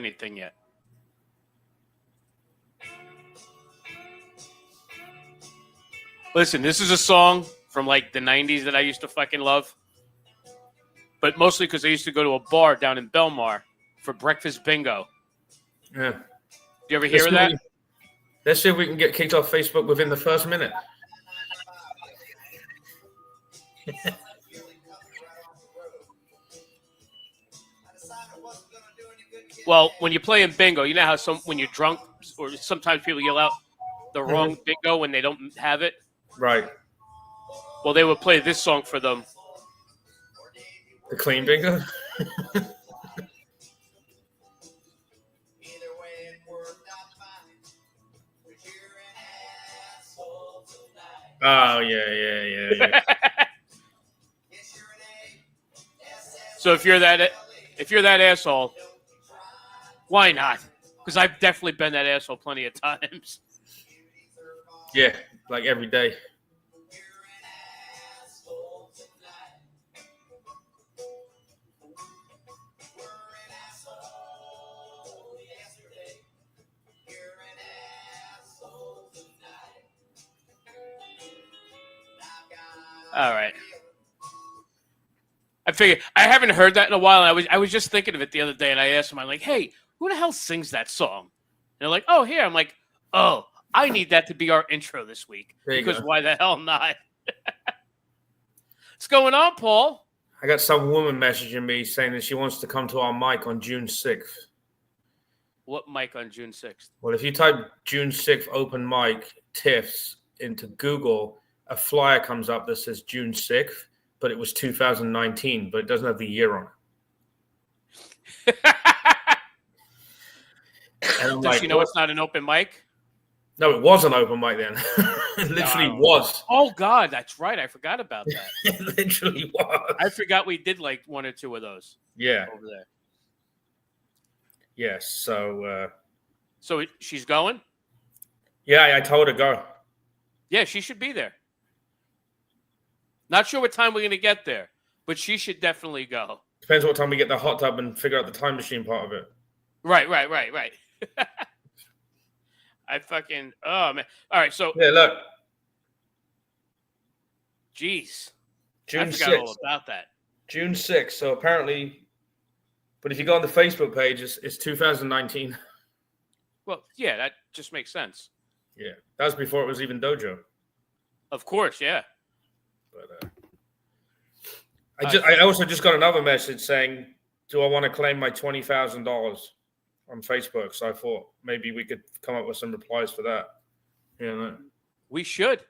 anything yet. Listen, this is a song from like the 90s that I used to fucking love. But mostly because I used to go to a bar down in Belmar for breakfast bingo. Yeah. Do you ever hear of that? Let's see if we can get kicked off Facebook within the first minute. Well, when you play in bingo, you know how when you're drunk or sometimes people yell out the wrong bingo when they don't have it? Right. Well, they would play this song for them. The clean bingo? Oh, yeah. So if you're that asshole, why not? Because I've definitely been that asshole plenty of times. Yeah, like every day. All right. I figured I haven't heard that in a while. And I was just thinking of it the other day, and I asked him, I'm like, hey, who the hell sings that song? And they're like, oh, here. I'm like, oh, I need that to be our intro this week. Because why the hell not? What's going on, Paul? I got some woman messaging me saying that she wants to come to our mic on June 6th. What mic on June 6th? Well, if you type June 6th open mic TIFFs into Google, a flyer comes up that says June 6th, but it was 2019, but it doesn't have the year on it. Does she know it's not an open mic? No, it was an open mic then. It literally was. Oh, God, that's right. I forgot about that. It literally was. I forgot we did like one or two of those. Yeah. Over there. Yes, so... So she's going? Yeah, I told her go. Yeah, she should be there. Not sure what time we're going to get there, but she should definitely go. Depends what time we get the hot tub and figure out the time machine part of it. Right. Oh, man. All right, so. Yeah, look. Jeez. June I forgot 6th. all about that. June 6th. So apparently, but if you go on the Facebook page, it's 2019. Well, yeah, that just makes sense. Yeah, that was before it was even Dojo. Of course, yeah. But I also just got another message saying, do I want to claim my $20,000 on Facebook? So I thought maybe we could come up with some replies for that. Yeah, we should.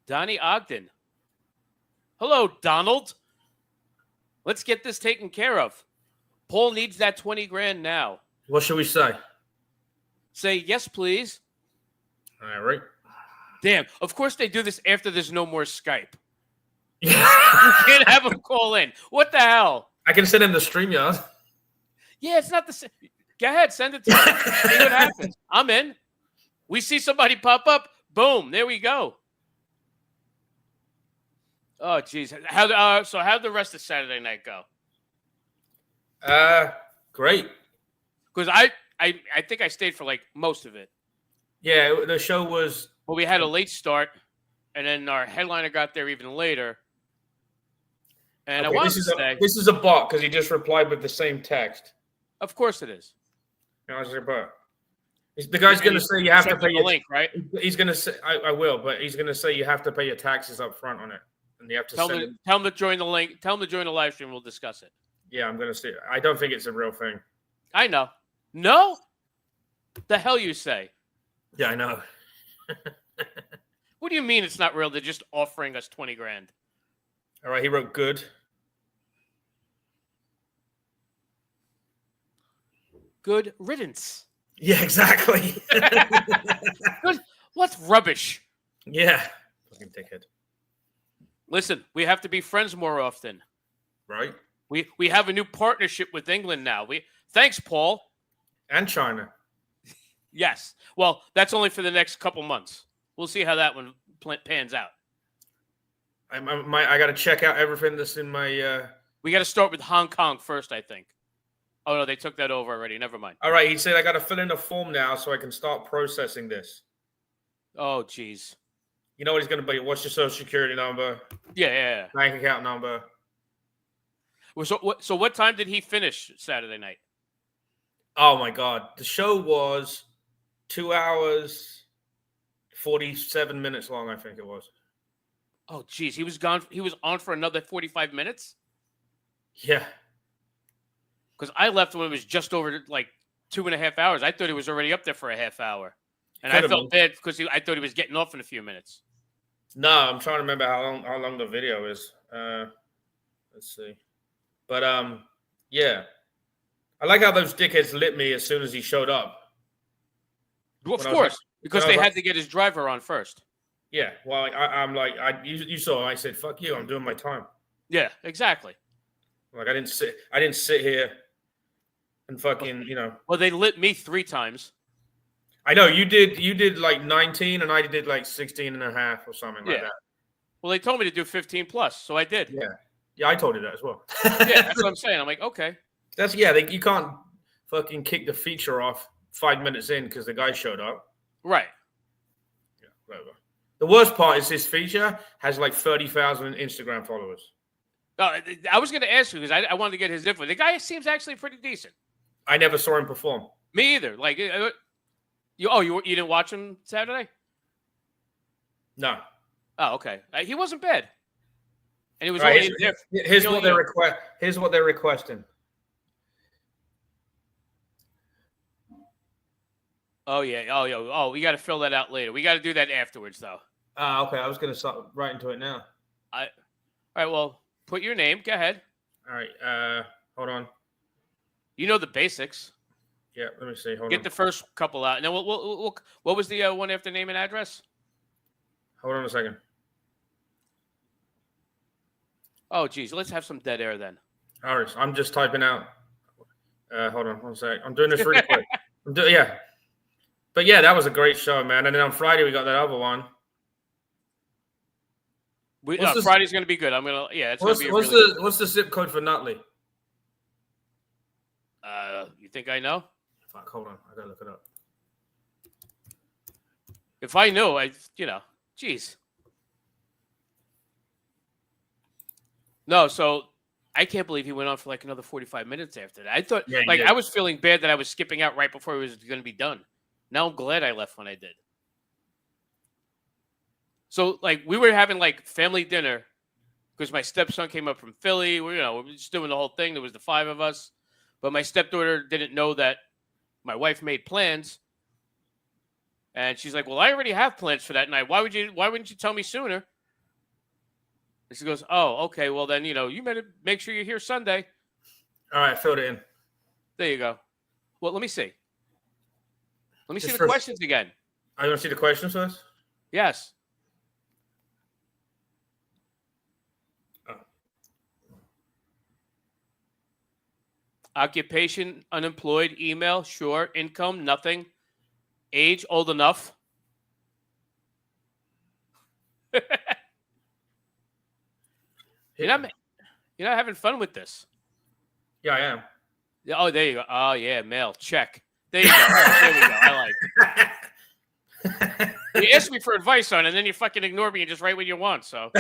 Donnie Ogden. Hello, Donald. Let's get this taken care of. Paul needs that 20 grand now. What should we say? Say, yes, please. All right. Damn. Of course they do this after there's no more Skype. You can't have them call in. What the hell? I can send him the StreamYard. Yeah, it's not the same. Go ahead, send it to me. See what happens. I'm in. We see somebody pop up. Boom. There we go. Oh, geez. So how'd the rest of Saturday night go? Great. Because I think I stayed for like most of it. Yeah, the show was... Well, we had a late start, and then our headliner got there even later. And okay, I wanted to say... This is a bot, because he just replied with the same text. Of course it is. No, it's a bot. The guy's going to say you have to pay your link, right? He's going to say, I will, but he's going to say you have to pay your taxes up front on it. And you have to tell them to join the link. Tell them to join the live stream. We'll discuss it. Yeah, I'm going to see. I don't think it's a real thing. I know. No? The hell you say? Yeah, I know. What do you mean it's not real? They're just offering us 20 grand. All right, he wrote good. Good riddance. Yeah, exactly. Good. What's rubbish? Yeah. Fucking dickhead. Listen, we have to be friends more often. Right. We have a new partnership with England now. Thanks, Paul. And China. Yes. Well, that's only for the next couple months. We'll see how that one pans out. I got to check out everything that's in my... We got to start with Hong Kong first, I think. Oh no, they took that over already. Never mind. All right, he said I got to fill in a form now so I can start processing this. Oh, geez. You know what he's going to be? What's your social security number? Yeah. Bank account number. Well, so what time did he finish Saturday night? Oh my God, the show was 2 hours, 47 minutes long. I think it was. Oh, geez, he was gone. He was on for another 45 minutes. Yeah. Because I left when it was just over like 2.5 hours. I thought he was already up there for a half hour. And I felt bad because I thought he was getting off in a few minutes. No, I'm trying to remember how long the video is. Let's see. But yeah. I like how those dickheads lit me as soon as he showed up. Well, of course, because they had to get his driver on first. Yeah, well, I'm like, you saw. I said, "Fuck you! I'm doing my time." Yeah, exactly. Like I didn't sit here and fucking, Well, they lit me 3 times. I know you did like 19, and I did like 16 and a half or something like that. Well, they told me to do 15 plus, so I did. Yeah, I told you that as well. Yeah, that's what I'm saying. I'm like, okay. You can't fucking kick the feature off 5 minutes in because the guy showed up. Right. Yeah, whatever. The worst part is this feature has like 30,000 Instagram followers. I was going to ask you because I wanted to get his info. The guy seems actually pretty decent. I never saw him perform. Me either. Like, you didn't watch him Saturday? No. Oh, okay. He wasn't bad. And he was right, only there. Here's what they're requesting. Oh yeah. Oh, we got to fill that out later. We got to do that afterwards, though. Okay. I was going to start writing to it now. All right. Well, put your name. Go ahead. All right. Hold on. You know the basics. Yeah. Let me see. Hold on. Get the first couple out. And then we'll what was the one after name and address? Hold on a second. Oh, geez. Let's have some dead air then. All right. I'm just typing out. Hold on 1 sec. I'm doing this really quick. Yeah. But yeah, that was a great show, man. And then on Friday we got that other one. Friday's going to be good. I'm going to it's what's, gonna be what's really the what's the zip code for Nutley? You think I know? Fuck, hold on. I gotta look it up. If I knew, geez. No, so I can't believe he went on for like another 45 minutes after that. I thought, I was feeling bad that I was skipping out right before it was going to be done. Now I'm glad I left when I did. So, we were having family dinner because my stepson came up from Philly. We were just doing the whole thing. There was the 5 of us, but my stepdaughter didn't know that my wife made plans, and she's like, "Well, I already have plans for that night. Why wouldn't you tell me sooner?" And she goes, "Oh, okay. Well, then you better make sure you're here Sunday." All right, filled it in. There you go. Well, let me see. Let me see the questions again. I want to see the questions first. Yes. Occupation, unemployed, email, sure. Income, nothing. Age, old enough. You're not having fun with this. Yeah, I am. Oh, there you go. Oh, yeah, mail. Check. There you go. Right, there we go. I like it. You asked me for advice on it, and then you fucking ignore me and just write what you want, so.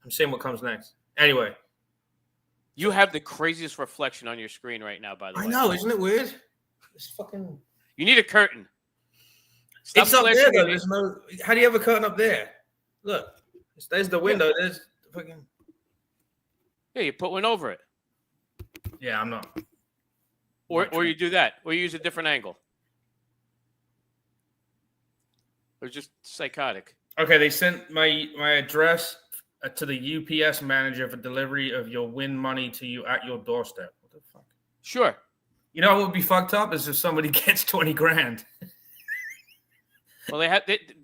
I'm seeing what comes next. Anyway. You have the craziest reflection on your screen right now, by the way. I know, isn't it weird? It's fucking. You need a curtain. Stop it's up there, though. There's no. How do you have a curtain up there? Look, there's the window. Yeah. There's fucking. Yeah, you put one over it. Yeah, I'm not. Or you do that, or you use a different angle. Or just psychotic. Okay, they sent my address to the UPS manager for delivery of your win money to you at your doorstep. What the fuck? Sure. You know what would be fucked up is if somebody gets 20 grand. Well, they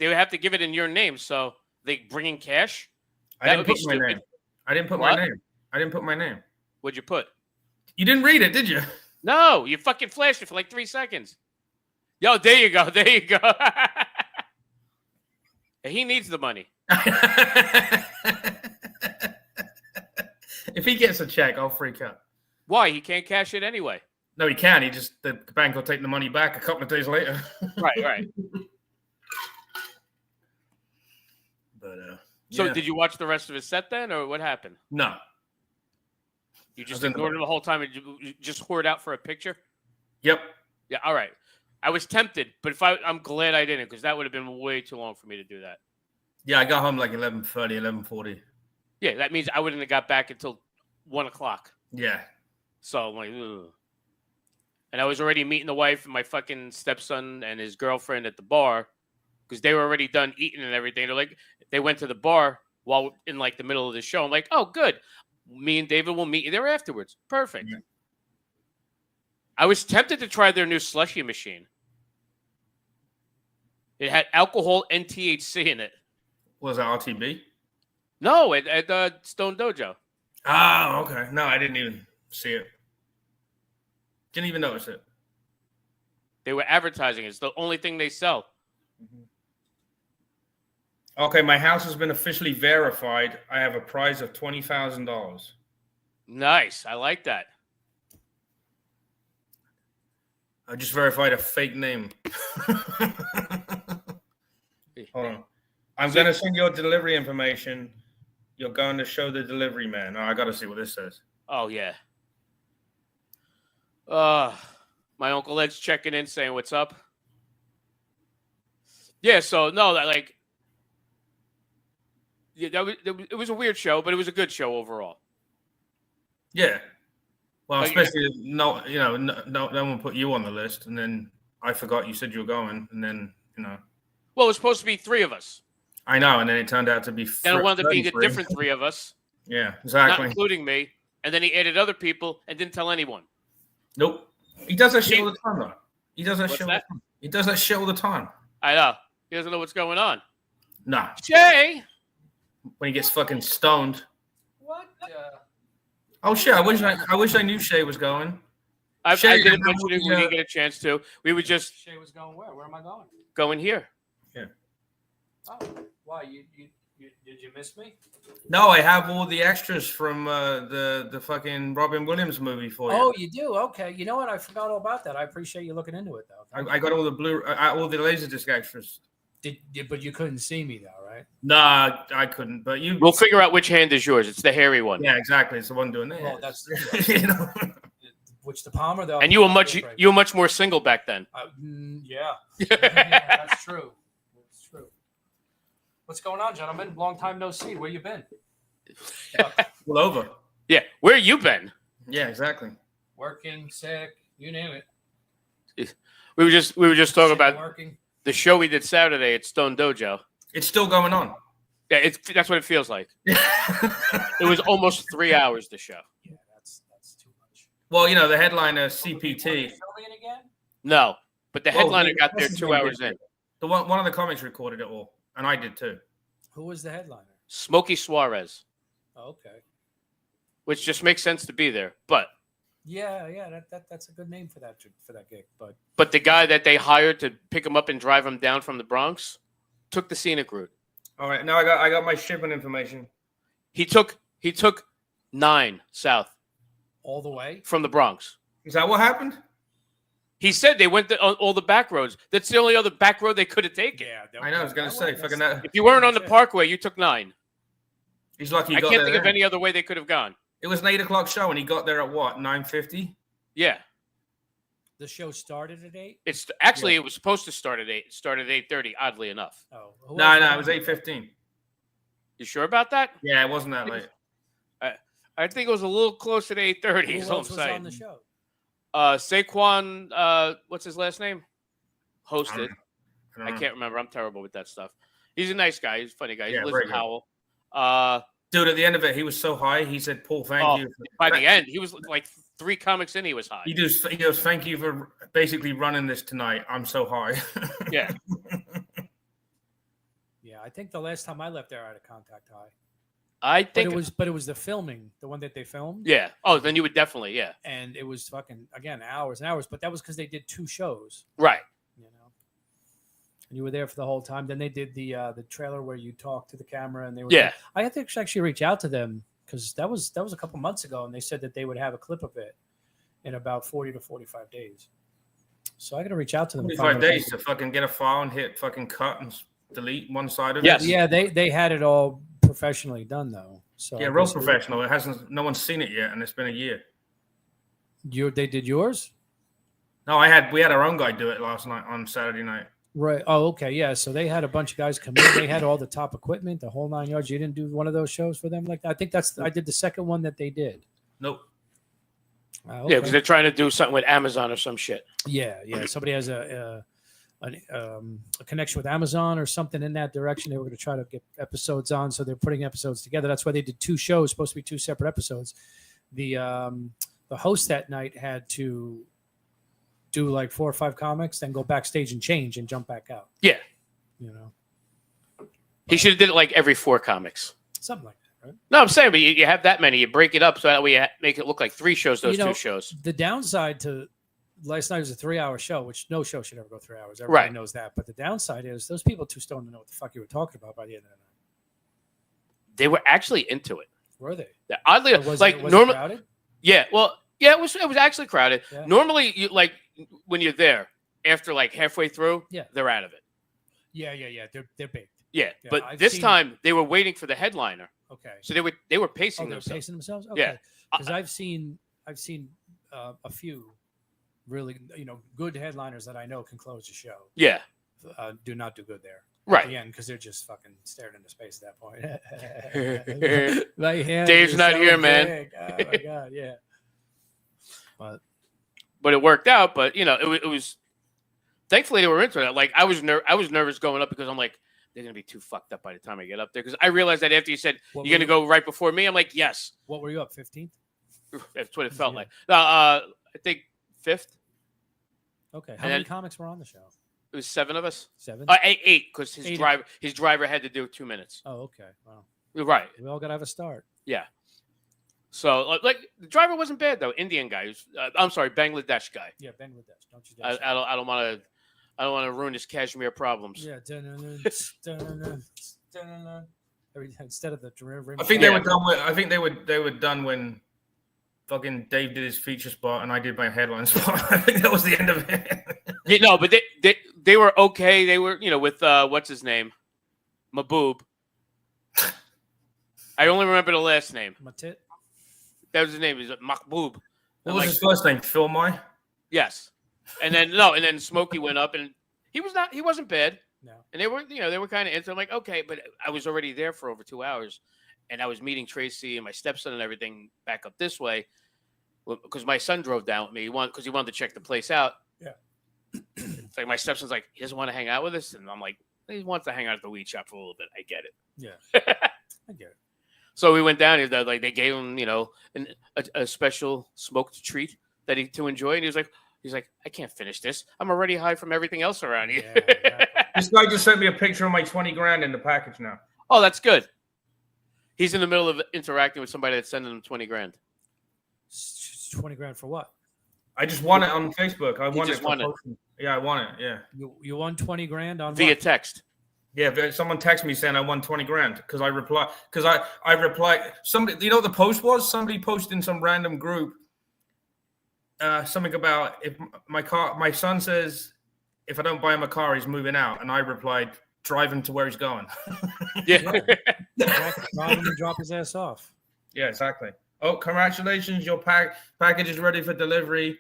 would have to give it in your name, so they bring in cash. I didn't put my name. I didn't put my name. What'd you put? You didn't read it, did you? No, you fucking flashed it for like 3 seconds. Yo, there you go. There you go. He needs the money. If he gets a check, I'll freak out. Why? He can't cash it anyway. No, he can. The bank will take the money back a couple of days later. Right. But so did you watch the rest of his set then, or what happened? No. You just ignored him the whole time and you just hoard out for a picture? Yep. Yeah, all right. I was tempted, but I'm glad I didn't, because that would have been way too long for me to do that. Yeah, I got home like 11:30, 11:40. Yeah, that means I wouldn't have got back until 1 o'clock. Yeah. So I'm like, ugh. And I was already meeting the wife and my fucking stepson and his girlfriend at the bar, because they were already done eating and everything. They went to the bar while in like the middle of the show. I'm like, oh, good. Me and David will meet you there afterwards. Perfect. Yeah. I was tempted to try their new slushy machine. It had alcohol and THC in it. Was it RTB? No, at Stone Dojo. Oh, okay. No, I didn't even see it. Didn't even notice it. They were advertising it. It's the only thing they sell. Mm-hmm. Okay, my house has been officially verified. I have a prize of $20,000. Nice. I like that. I just verified a fake name. Hold on. I'm going to send your delivery information. You're going to show the delivery man. Oh, I got to see what this says. Oh, yeah. My Uncle Ed's checking in saying, what's up? Yeah, so, no, like, yeah, it was a weird show, but it was a good show overall. Yeah. Well, especially no one put you on the list, and then I forgot you said you were going, and then, Well, it was supposed to be 3 of us. I know, and then it turned out to be. And it wound up being a different 3 of us. Yeah, exactly. Not including me. And then he added other people and didn't tell anyone. Nope. He does that shit all the time, though. He does that What's shit. That? He does that shit all the time. I know. He doesn't know what's going on. Nah. Shay. When he gets fucking stoned. What? Oh shit! I wish I knew Shay was going. I didn't mention it. We didn't get a chance to. We would just. Shay was going where? Where am I going? Going here. Yeah. Oh, why? Did you miss me? No, I have all the extras from the fucking Robin Williams movie for you. Oh, you do? Okay. You know what? I forgot all about that. I appreciate you looking into it, though. I got all the all the Laserdisc extras. But you couldn't see me, though, right? Nah, I couldn't. But you. We'll figure out which hand is yours. It's the hairy one. Yeah, exactly. It's the one doing that. Well, that's you know. Which the Palmer, though. And you were much more single back then. Yeah. Yeah, that's true. That's true. What's going on, gentlemen? Long time no see. Where you been? All over. Yeah, where you been? Yeah, exactly. Working, sick, you name it. We were just talking about working. The show we did Saturday at Stone Dojo. It's still going on. Yeah, that's what it feels like. It was almost 3 hours, the show. Yeah, that's too much. Well, the headliner CPT. Filming it again? No, but the headliner got there 2 hours in. The one of the comics recorded it all, and I did too. Who was the headliner? Smokey Suarez. Oh, okay. Which just makes sense to be there, but. Yeah, that's a good name for that gig, But the guy that they hired to pick him up and drive him down from the Bronx took the scenic route. All right, now I got my shipping information. He took 9 south. All the way from the Bronx. Is that what happened? He said they went on all the back roads. That's the only other back road they could have taken. Yeah, I know. I was gonna say, fucking that. If you weren't on the Parkway, you took 9. He's lucky. I can't think of any other way they could have gone. It was an 8 o'clock show, and he got there at what, 9:50? Yeah. The show started at 8. It's actually It was supposed to start at 8. It started at 8:30. Oddly enough. Oh. No, it was 8:15. You sure about that? Yeah, it wasn't that late. I think it was a little closer to 8:30. Who else was on the show? Saquon, what's his last name? Hosted. I can't remember. I'm terrible with that stuff. He's a nice guy. He's a funny guy. He lives in good. Howell. Dude, at the end of it, he was so high. He said, "Paul, thank you." By the end, he was like 3 comics in. He was high. He goes, "Thank you for basically running this tonight. I'm so high." Yeah. Yeah, I think the last time I left there, I had a contact high. I think but it was the filming, the one that they filmed. Yeah. Oh, then you would definitely, yeah. And it was fucking again hours and hours, but that was because they did 2 shows. Right. And you were there for the whole time. Then they did the trailer where you talk to the camera, and they were. Yeah. I had to actually reach out to them because that was a couple months ago, and they said that they would have a clip of it in about 40 to 45 days. So I got to reach out to them. 45 days to fucking get a file and hit fucking cut and delete one side of Yes. it. Yeah, they had it all professionally done though. So Yeah, real professional. It hasn't. No one's seen it yet, and it's been a year. They did yours? No, we had our own guy do it last night on Saturday night. Right. Oh, okay. Yeah. So they had a bunch of guys come in. They had all the top equipment, the whole 9 yards. You didn't do one of those shows for them like that? I think I did the second one that they did. Nope. Okay. Yeah, because they're trying to do something with Amazon or some shit. Yeah. Somebody has a connection with Amazon or something in that direction. They were going to try to get episodes on, so they're putting episodes together. That's why they did 2 shows, supposed to be 2 separate episodes. The host that night had to do like 4 or 5 comics, then go backstage and change and jump back out. Yeah. He should have did it like every 4 comics. Something like that, right? No, I'm saying, but you have that many. You break it up so that way you make it look like 3 shows, those 2 shows. The downside to last night was a 3-hour show, which no show should ever go 3 hours. Everybody knows that. But the downside is those people too stoned to know what the fuck you were talking about by the end of the night. They were actually into it. Were they? Oddly, was like it normally, crowded? yeah. Well, yeah, it was actually crowded. Yeah. Normally, you like when you're there after like halfway through, they're out of it. Yeah. They're baked. Yeah, Yeah, but I've this seen- time they were waiting for the headliner, Okay. so they were pacing They're themselves. pacing themselves. Okay. Yeah. Because I've seen a few really good headliners that I know can close the show. Yeah, Do not do good there. right. Again, because they're just fucking staring into space at that point. My hand Dave's is not so here, man. big. Oh my god, yeah. But it worked out. But it was. Thankfully, they were into it. Like I was nervous going up because I'm like, they're gonna be too fucked up by the time I get up there. Because I realized that after you said you're gonna go right before me, I'm like, yes. What were you up 15th? That's what it felt like. I think 5th. Okay. How many comics were on the show? It was 7 of us. 7? 8 because Eight. his driver had to do 2 minutes. Oh, okay. Wow. Right. We all gotta have a start. Yeah. So like the driver wasn't bad though. Indian guy. I'm sorry, Bangladesh guy. Yeah, Bangladesh. Don't you? I don't want to ruin his cashmere problems. Yeah. Instead of the I think they were done with. I think they were done when fucking Dave did his feature spot and I did my headline spot. I think that was the end of it. Yeah, no, but they were okay. They were with what's his name, Mahboob. I only remember the last name. Matit. That was his name. Is Mahboob. What was his first name? Phil Mai? Yes. And then Smokey went up and he wasn't bad. No. And they were kind of into it. I'm like, okay, but I was already there for over 2 hours and I was meeting Tracy and my stepson and everything back up this way because my son drove down with me. Because he wanted to check the place out. Yeah. It's like my stepson's like, he doesn't want to hang out with us. And I'm like, he wants to hang out at the weed shop for a little bit. I get it. Yeah. I get it. So we went down. Like they gave him, a special smoked treat to enjoy. And he's like, I can't finish this. I'm already high from everything else around here. Yeah, exactly. This guy just sent me a picture of my 20 grand in the package now. Oh, that's good. He's in the middle of interacting with somebody that's sending him 20 grand. 20 grand for what? I just won it on Facebook. I won just it. won it. Yeah, I won it. Yeah. You won 20 grand on Via what? text. Yeah, someone texted me saying I won 20 grand because I replied. Somebody, you know what the post was? Somebody posted in some random group something about if my son says if I don't buy him a car, he's moving out, and I replied, drive him to where he's going. Yeah. Drop him and drop his ass off. Yeah, exactly. Oh, congratulations! Your package is ready for delivery.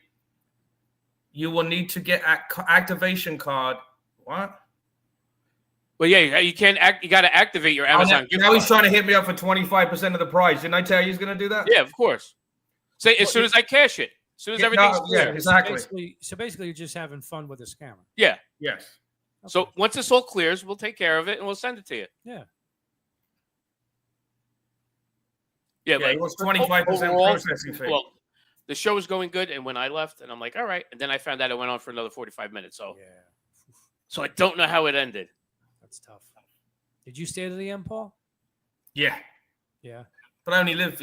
You will need to get activation card. What? Well, yeah, you can't act. You got to activate your Amazon gift now card. he's trying to hit me up for 25% of the price. Didn't I tell you he's going to do that? Yeah, of course. Say as soon as I cash it, as soon as everything's clear. exactly. So basically, you're just having fun with a scammer. Yeah. Yes. Okay. So once this all clears, we'll take care of it and we'll send it to you. Yeah. Yeah, It was 25% processing fee. Well, the show was going good, and when I left, and I'm like, all right, and then I found out it went on for another 45 minutes. So, Yeah. so I don't know how it ended. That's tough. Did you stay to the end, Paul? Yeah. Yeah. But I only live,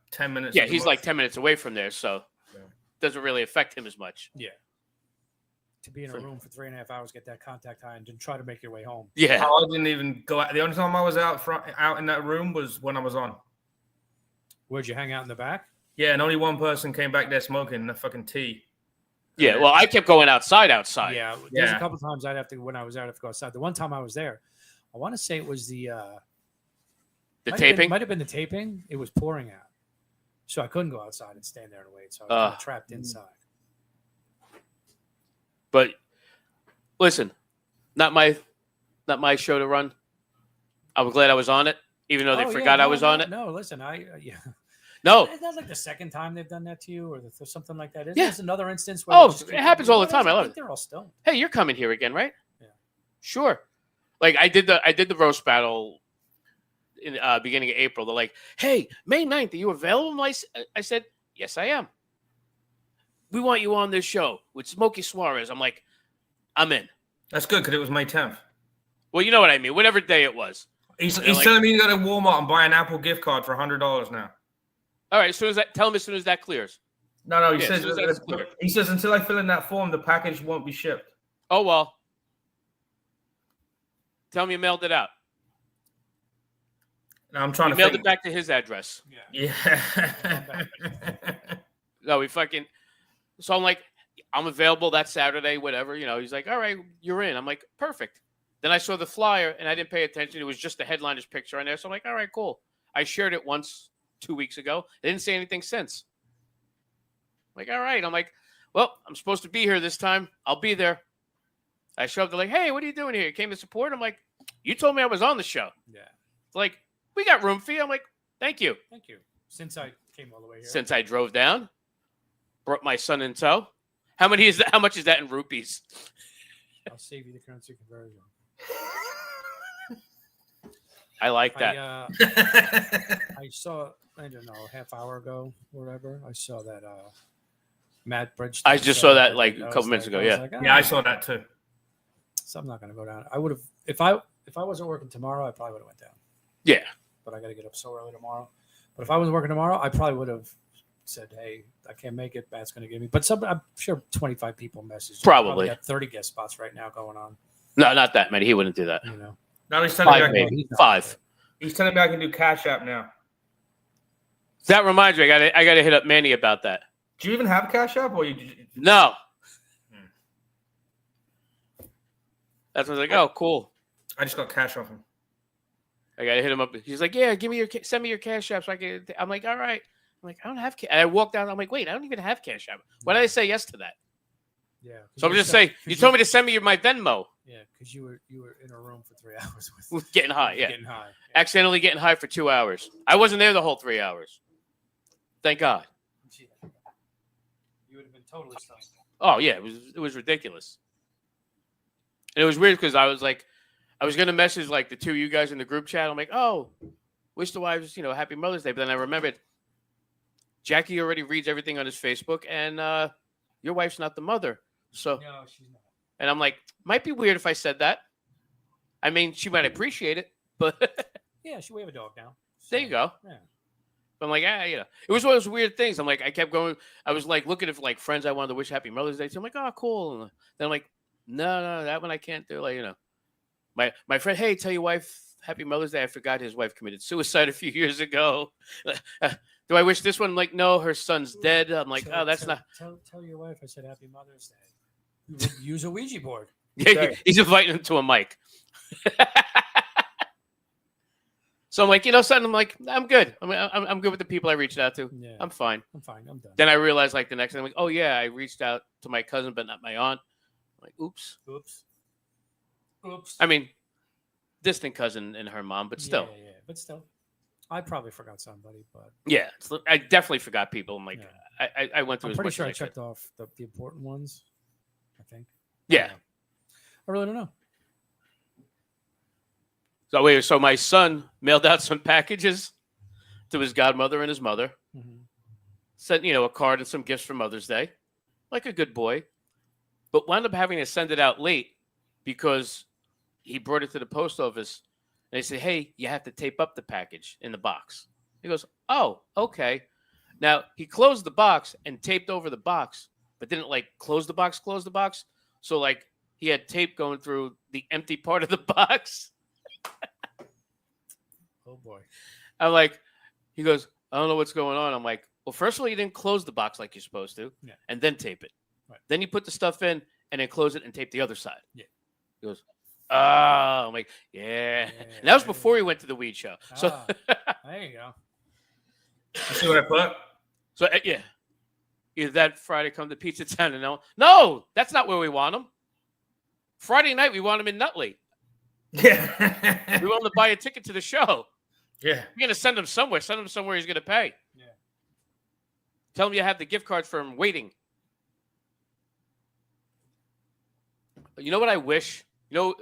10 minutes. Yeah, he's like 10 minutes away from there, so Yeah. doesn't really affect him as much. Yeah. To be in a room for 3.5 hours, get that contact high, and then try to make your way home. Yeah. I didn't even go out. The only time I was out in that room was when I was on. Where'd you hang out in the back? Yeah, and only one person came back there smoking the fucking tea. Yeah, well, I kept going outside. Yeah, there's a couple times I'd have to, when I was there, I'd have to go outside. The one time I was there, I want to say it was the taping. Might have been the taping. It was pouring out, so I couldn't go outside and stand there and wait. So I was kind of trapped inside. But listen, not my show to run. I'm glad I was on it, even though they forgot I was on it. No, listen, No, it's not like the second time they've done that to you, or something like that. Yeah. There's another instance where it happens all the time. I love it. They're all stoned. Hey, you're coming here again, right? Yeah. Sure. Like I did the roast battle in beginning of April. They're like, "Hey, May 9th, are you available?" I said, "Yes, I am. We want you on this show with Smokey Suarez." I'm like, "I'm in." That's good because it was May 10th. Well, you know what I mean. Whatever day it was. He's telling me to go to Walmart and buy an Apple gift card for $100 now. All right, tell him as soon as that clears. No, he says until I fill in that form, the package won't be shipped. Oh well. Tell me you mailed it out. No, I'm trying to mailed it back to his address. Yeah. No, we fucking. So I'm like, I'm available that Saturday, whatever. You know, he's like, all right, you're in. I'm like, perfect. Then I saw the flyer and I didn't pay attention. It was just the headliner's picture on there. So I'm like, all right, cool. I shared it once 2 weeks ago. I didn't say anything since. I'm like, all right. I'm like, well, I'm supposed to be here this time. I'll be there. I showed up. They're like, hey, what are you doing here? You came to support? I'm like, you told me I was on the show. Yeah. Like, we got room for you. I'm like, thank you. Thank you. Since I came all the way here. Since I drove down, brought my son in tow. How much is that in rupees? I'll save you the currency conversion. I like that. I saw, I don't know, a half hour ago, or whatever. I saw that Matt Bridge. I just saw that like a couple minutes ago. Yeah. Like, yeah, I saw that too. So I'm not going to go down. I would have, if I wasn't working tomorrow, I probably would have went down. Yeah. But I got to get up so early tomorrow. But if I was working tomorrow, I probably would have said, hey, I can't make it. Matt's going to give me. But I'm sure 25 people messaged. Probably got 30 guest spots right now going on. No, not that many. He wouldn't do that. You know. Now he's telling Five, me maybe. 5. He's telling me I can do Cash App now. That reminds me, I got to hit up Manny about that. Do you even have Cash App, or you? No. That's when I was like, oh, cool. I just got cash off him. I got to hit him up. He's like, yeah, send me your Cash App so I can. I'm like, all right. I'm like, I don't have cash. And I walked down. I'm like, wait, I don't even have Cash App. Why did I say yes to that? Yeah. So I'm just saying, you told me to send me my Venmo. Yeah, because you were in a room for 3 hours with Getting high, yeah. Getting high. Yeah. Accidentally getting high for 2 hours. I wasn't there the whole 3 hours. Thank God. You would have been totally stoned. Oh yeah, it was ridiculous. And it was weird because I was gonna message like the two of you guys in the group chat. I'm like, oh, wish the wives, Happy Mother's Day. But then I remembered Jackie already reads everything on his Facebook, and your wife's not the mother. So no, she's not. And I'm like, might be weird if I said that. I mean, she might appreciate it, but yeah, we have a dog now. So, there you go. Yeah. But I'm like, it was one of those weird things. I'm like, I kept going. I was like looking at like friends I wanted to wish Happy Mother's Day to. I'm like, oh, cool. And then I'm like, no, that one I can't do. Like, my friend, hey, tell your wife Happy Mother's Day. I forgot his wife committed suicide a few years ago. Do I wish this one? I'm like, no, her son's dead. I'm like, that's not. Tell your wife I said Happy Mother's Day. Use a Ouija board. Yeah, he's inviting him to a mic. So I'm like, something. I'm like, I'm good. I'm good with the people I reached out to. Yeah. I'm fine. I'm fine. I'm done. Then I realized like the next day, I'm like, oh yeah, I reached out to my cousin, but not my aunt. I'm like, oops. I mean, distant cousin and her mom, but still. Yeah. But still, I probably forgot somebody, but yeah, I definitely forgot people. I'm like, yeah. I went through. I'm pretty sure I checked off the important ones. I think. Yeah. I really don't know. So my son mailed out some packages to his godmother and his mother. Mm-hmm. Sent, a card and some gifts for Mother's Day, like a good boy, but wound up having to send it out late because he brought it to the post office. And they said, hey, you have to tape up the package in the box. He goes, oh, okay. Now, he closed the box and taped over the box, but didn't, close the box. So, he had tape going through the empty part of the box. Oh, boy. I'm like, he goes, I don't know what's going on. I'm like, well, first of all, you didn't close the box like you're supposed to, and then tape it. Right. Then you put the stuff in and then close it and tape the other side. Yeah. He goes, oh, I'm like, yeah. And that was before he went to the weed show. So there you go. You see what I put? So yeah, either that Friday come to Pizza Town and no, that's not where we want him. Friday night we want him in Nutley. Yeah. We want him to buy a ticket to the show. Yeah. You're gonna send him somewhere. Send him somewhere he's gonna pay. Yeah. Tell him you have the gift cards for him waiting. You know what I wish? You know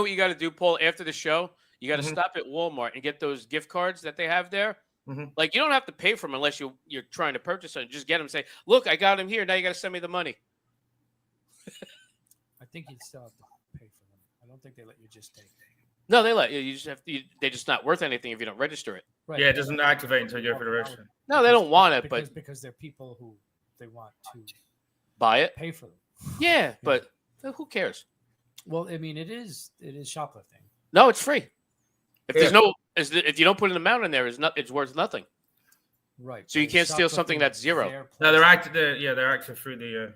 what you got to do, Paul. After the show, you got to stop at Walmart and get those gift cards that they have there. Like, you don't have to pay for them unless you're trying to purchase them. Just get them. Say, look, I got them here. Now you got to send me the money. I think you'd still have to pay for them. I don't think they let you just take them. No, they let you. You just have to. They're just not worth anything if you don't register it. Right. Yeah, it doesn't activate until you go for the register. No, they don't want it, but because they're people who they want to buy it. pay for them. Yeah, but who cares? Well, I mean, it is shoplifting. No, it's free. If you don't put an amount in there, it's worth nothing. Right. So you can't steal something that's zero. No, they're active. They're active through the.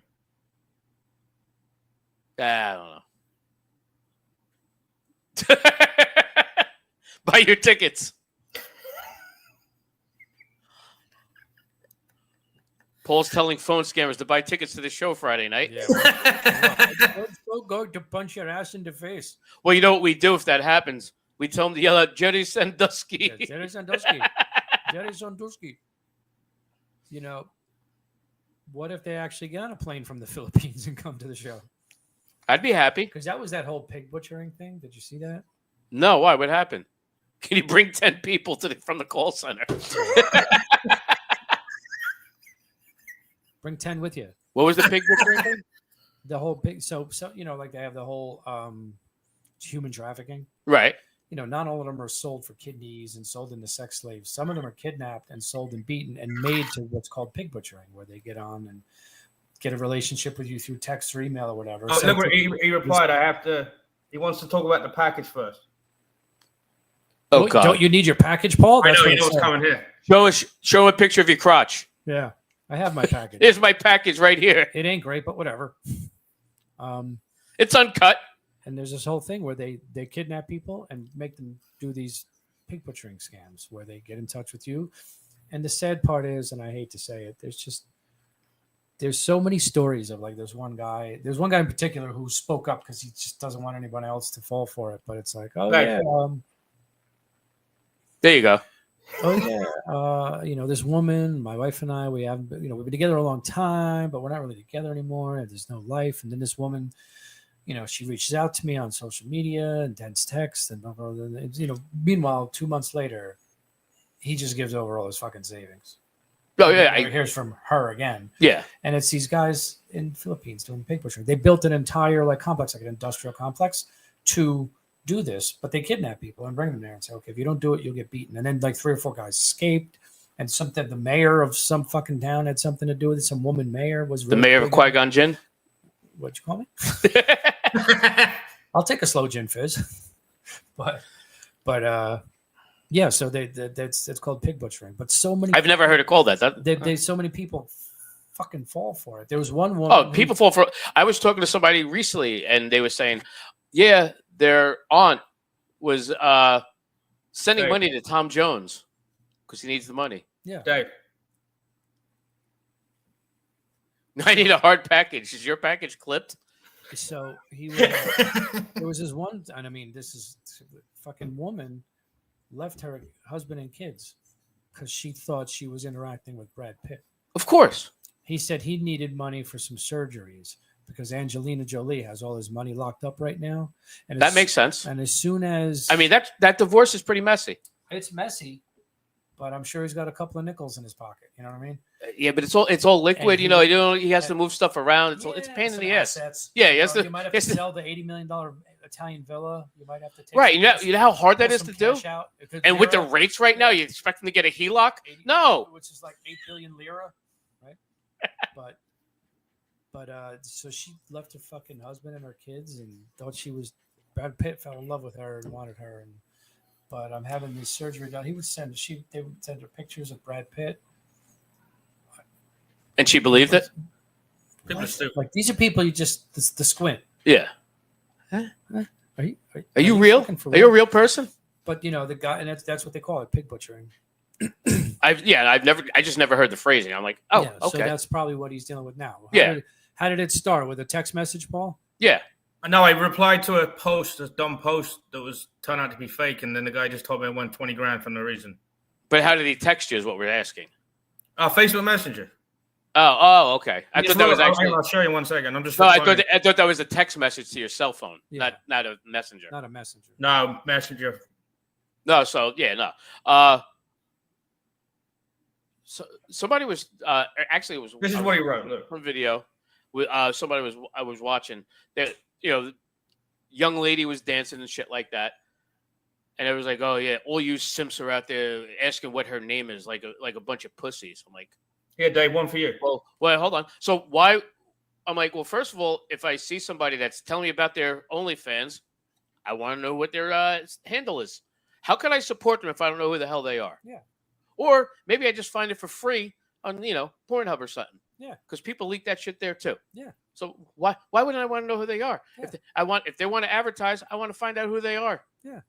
I don't know. Buy your tickets. Paul's telling phone scammers to buy tickets to the show Friday night. Yeah. Go to punch your ass in the face. Well, you know what we do if that happens? We tell them to yell out Jerry Sandusky. Yeah, Jerry Sandusky. Jerry Sandusky. You know, what if they actually get on a plane from the Philippines and come to the show? I'd be happy. Because that was that whole pig butchering thing. Did you see that? No, why? What happened? Can you bring 10 people from the call center? Bring 10 with you. What was the pig butchering thing? The whole pig. So like they have the whole human trafficking. Right. You know, not all of them are sold for kidneys and sold into sex slaves. Some of them are kidnapped and sold and beaten and made to what's called pig butchering, where they get on and get a relationship with you through text or email or whatever. Oh, look what he replied. He wants to talk about the package first. Oh, God. Don't you need your package, Paul? I know, you know what's coming here. Show a picture of your crotch. Yeah, I have my package. Here's my package right here. It ain't great, but whatever. It's uncut. And there's this whole thing where they kidnap people and make them do these pig butchering scams where they get in touch with you. And the sad part is, and I hate to say it, there's so many stories of, like, there's one guy in particular who spoke up because he just doesn't want anyone else to fall for it. But it's like, oh, right. Yeah. There you go. Oh, yeah. This woman, my wife and I, we've been together a long time, but we're not really together anymore. And there's no life. And then this woman, she reaches out to me on social media and sends text and blah, blah, blah. Meanwhile, 2 months later, he just gives over all his fucking savings. Oh, yeah. Here's from her again. Yeah. And it's these guys in the Philippines doing pig butchering. They built an entire complex, like an industrial complex, to do this, but they kidnap people and bring them there and say, okay, if you don't do it, you'll get beaten. And then like 3 or 4 guys escaped, and the mayor of some fucking town had something to do with it. Some woman mayor was the mayor of Qui-Gon Jinn. What'd you call me? I'll take a slow gin fizz, but yeah. So it's called pig butchering. But so many. I've never heard it called that. So many people fucking fall for it. There was one woman. Oh, people fall for it. I was talking to somebody recently, and they were saying, yeah, their aunt was sending money to Tom Jones because he needs the money. Yeah. Dave. I need a hard package. Is your package clipped? So there was this one, and I mean, this is fucking woman left her husband and kids because she thought she was interacting with Brad Pitt. Of course. He said he needed money for some surgeries because Angelina Jolie has all his money locked up right now. And that makes sense. And as soon as... I mean, that divorce is pretty messy. It's messy, but I'm sure he's got a couple of nickels in his pocket. You know what I mean? Yeah, but it's all liquid. He has to move stuff around. It's a pain in the ass. Assets. Yeah, you might have to sell the $80 million Italian villa. You might have to take right. You know how hard that is to do. And with the rates right now, you expect them to get a HELOC? 80, no, which is like 8 billion lira, right? but so she left her fucking husband and her kids and thought she was Brad Pitt. Fell in love with her and wanted her, and but I'm having this surgery done. They would send her pictures of Brad Pitt. And she believed it? People are stupid. Like, these are people you just the squint. Yeah. Are you real? Are you a real person? But the guy, and that's what they call it, pig butchering. I just never heard the phrasing. I'm like, oh, yeah, okay. So that's probably what he's dealing with now. How did it start? With a text message, Paul? Yeah. No, I replied to a dumb post that was turned out to be fake, and then the guy just told me I won 20 grand for no reason. But how did he text you? Is what we're asking. Facebook Messenger. Oh, okay. I thought that was actually. I'll show you 1 second. I'm just. No, I thought that was a text message to your cell phone, not a messenger. Not a messenger. No, Messenger. No, so yeah, no. So somebody was actually it was. This is what he wrote. Look. From video, somebody I was watching that young lady was dancing and shit like that, and it was like, oh yeah, all you simps are out there asking what her name is, like a bunch of pussies. I'm like. Yeah, Dave, one for you. Well, hold on. So why? I'm like, well, first of all, if I see somebody that's telling me about their OnlyFans, I want to know what their handle is. How can I support them if I don't know who the hell they are? Yeah. Or maybe I just find it for free on Pornhub or something. Yeah. Because people leak that shit there too. Yeah. So why wouldn't I want to know who they are? Yeah. If they want to advertise, I want to find out who they are. Yeah.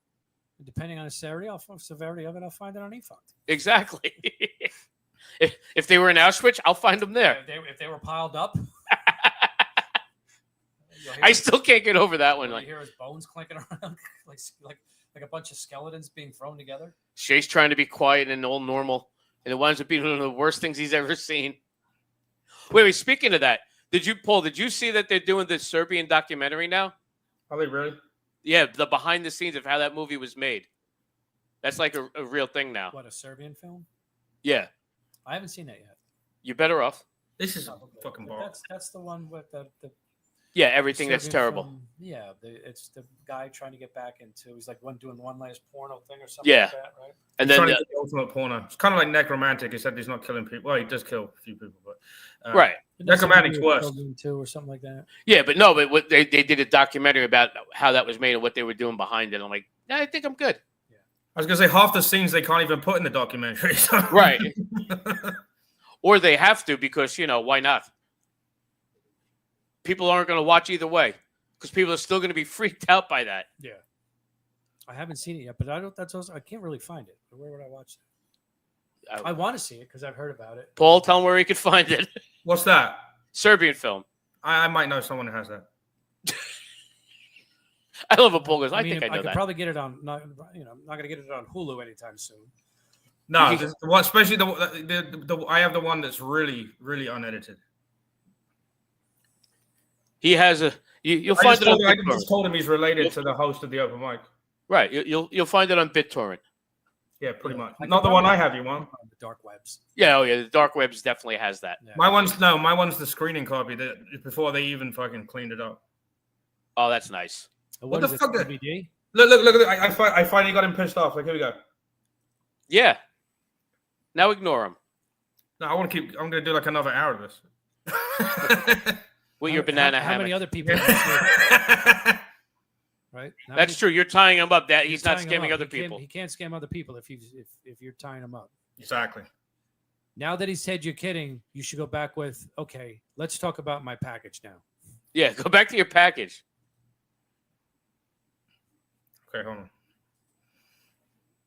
Depending on the severity of it, I'll find it on eFucked. Exactly. If they were in Auschwitz, I'll find them there. If they were piled up, I still can't get over that one. You hear his bones clinking around, like a bunch of skeletons being thrown together. Shay's trying to be quiet and all normal, and it winds up being one of the worst things he's ever seen. Wait. Speaking of that, did you see that they're doing this Serbian documentary now? Are they really? Yeah, the behind the scenes of how that movie was made. That's like a real thing now. What, a Serbian film? Yeah. I haven't seen that yet. You're better off. This is fucking ball. That's the one with the everything that's Serbian terrible. film. Yeah, it's the guy trying to get back into. He's like doing one last porno thing or something. Yeah. Like that, right? And he's then trying to get the ultimate porno. It's kind of like Necromantic. He said he's not killing people. Well, he does kill a few people, but right. Necromantic's worse. Too, or something like that. Yeah, but no, but they did a documentary about how that was made and what they were doing behind it. I'm like, I think I'm good. Yeah. I was gonna say half the scenes they can't even put in the documentary. So. Right. Or they have to because, why not? People aren't going to watch either way because people are still going to be freaked out by that. Yeah. I haven't seen it yet, but I can't really find it. Where would I watch it? I want to see it because I've heard about it. Paul, tell him where he could find it. What's that? Serbian film. I might know someone who has that. I love what Paul goes. I think I know I could that. probably get it on. I'm not going to get it on Hulu anytime soon. No, especially the I have the one that's really, really unedited. He has you'll find it on I BitTorrent. just told him he's related to the host of the open mic. Right, you'll find it on BitTorrent. Yeah, pretty much. Not the one I have. You want the dark webs? Yeah, the dark webs definitely has that. Yeah. My one's the screening copy that before they even fucking cleaned it up. Oh, that's nice. What the fuck? DVD? Look! I finally got him pissed off. Like, here we go. Yeah. Now ignore him. No, I'm gonna do like another hour of this. With your banana hammock. How many other people? Right. That's true. You're tying him up. That he's not tying him scamming up. other people. He can't scam other people if you're tying him up. Exactly. Now that he said you're kidding, you should go back with, okay, let's talk about my package now. Yeah, go back to your package. Okay, hold on.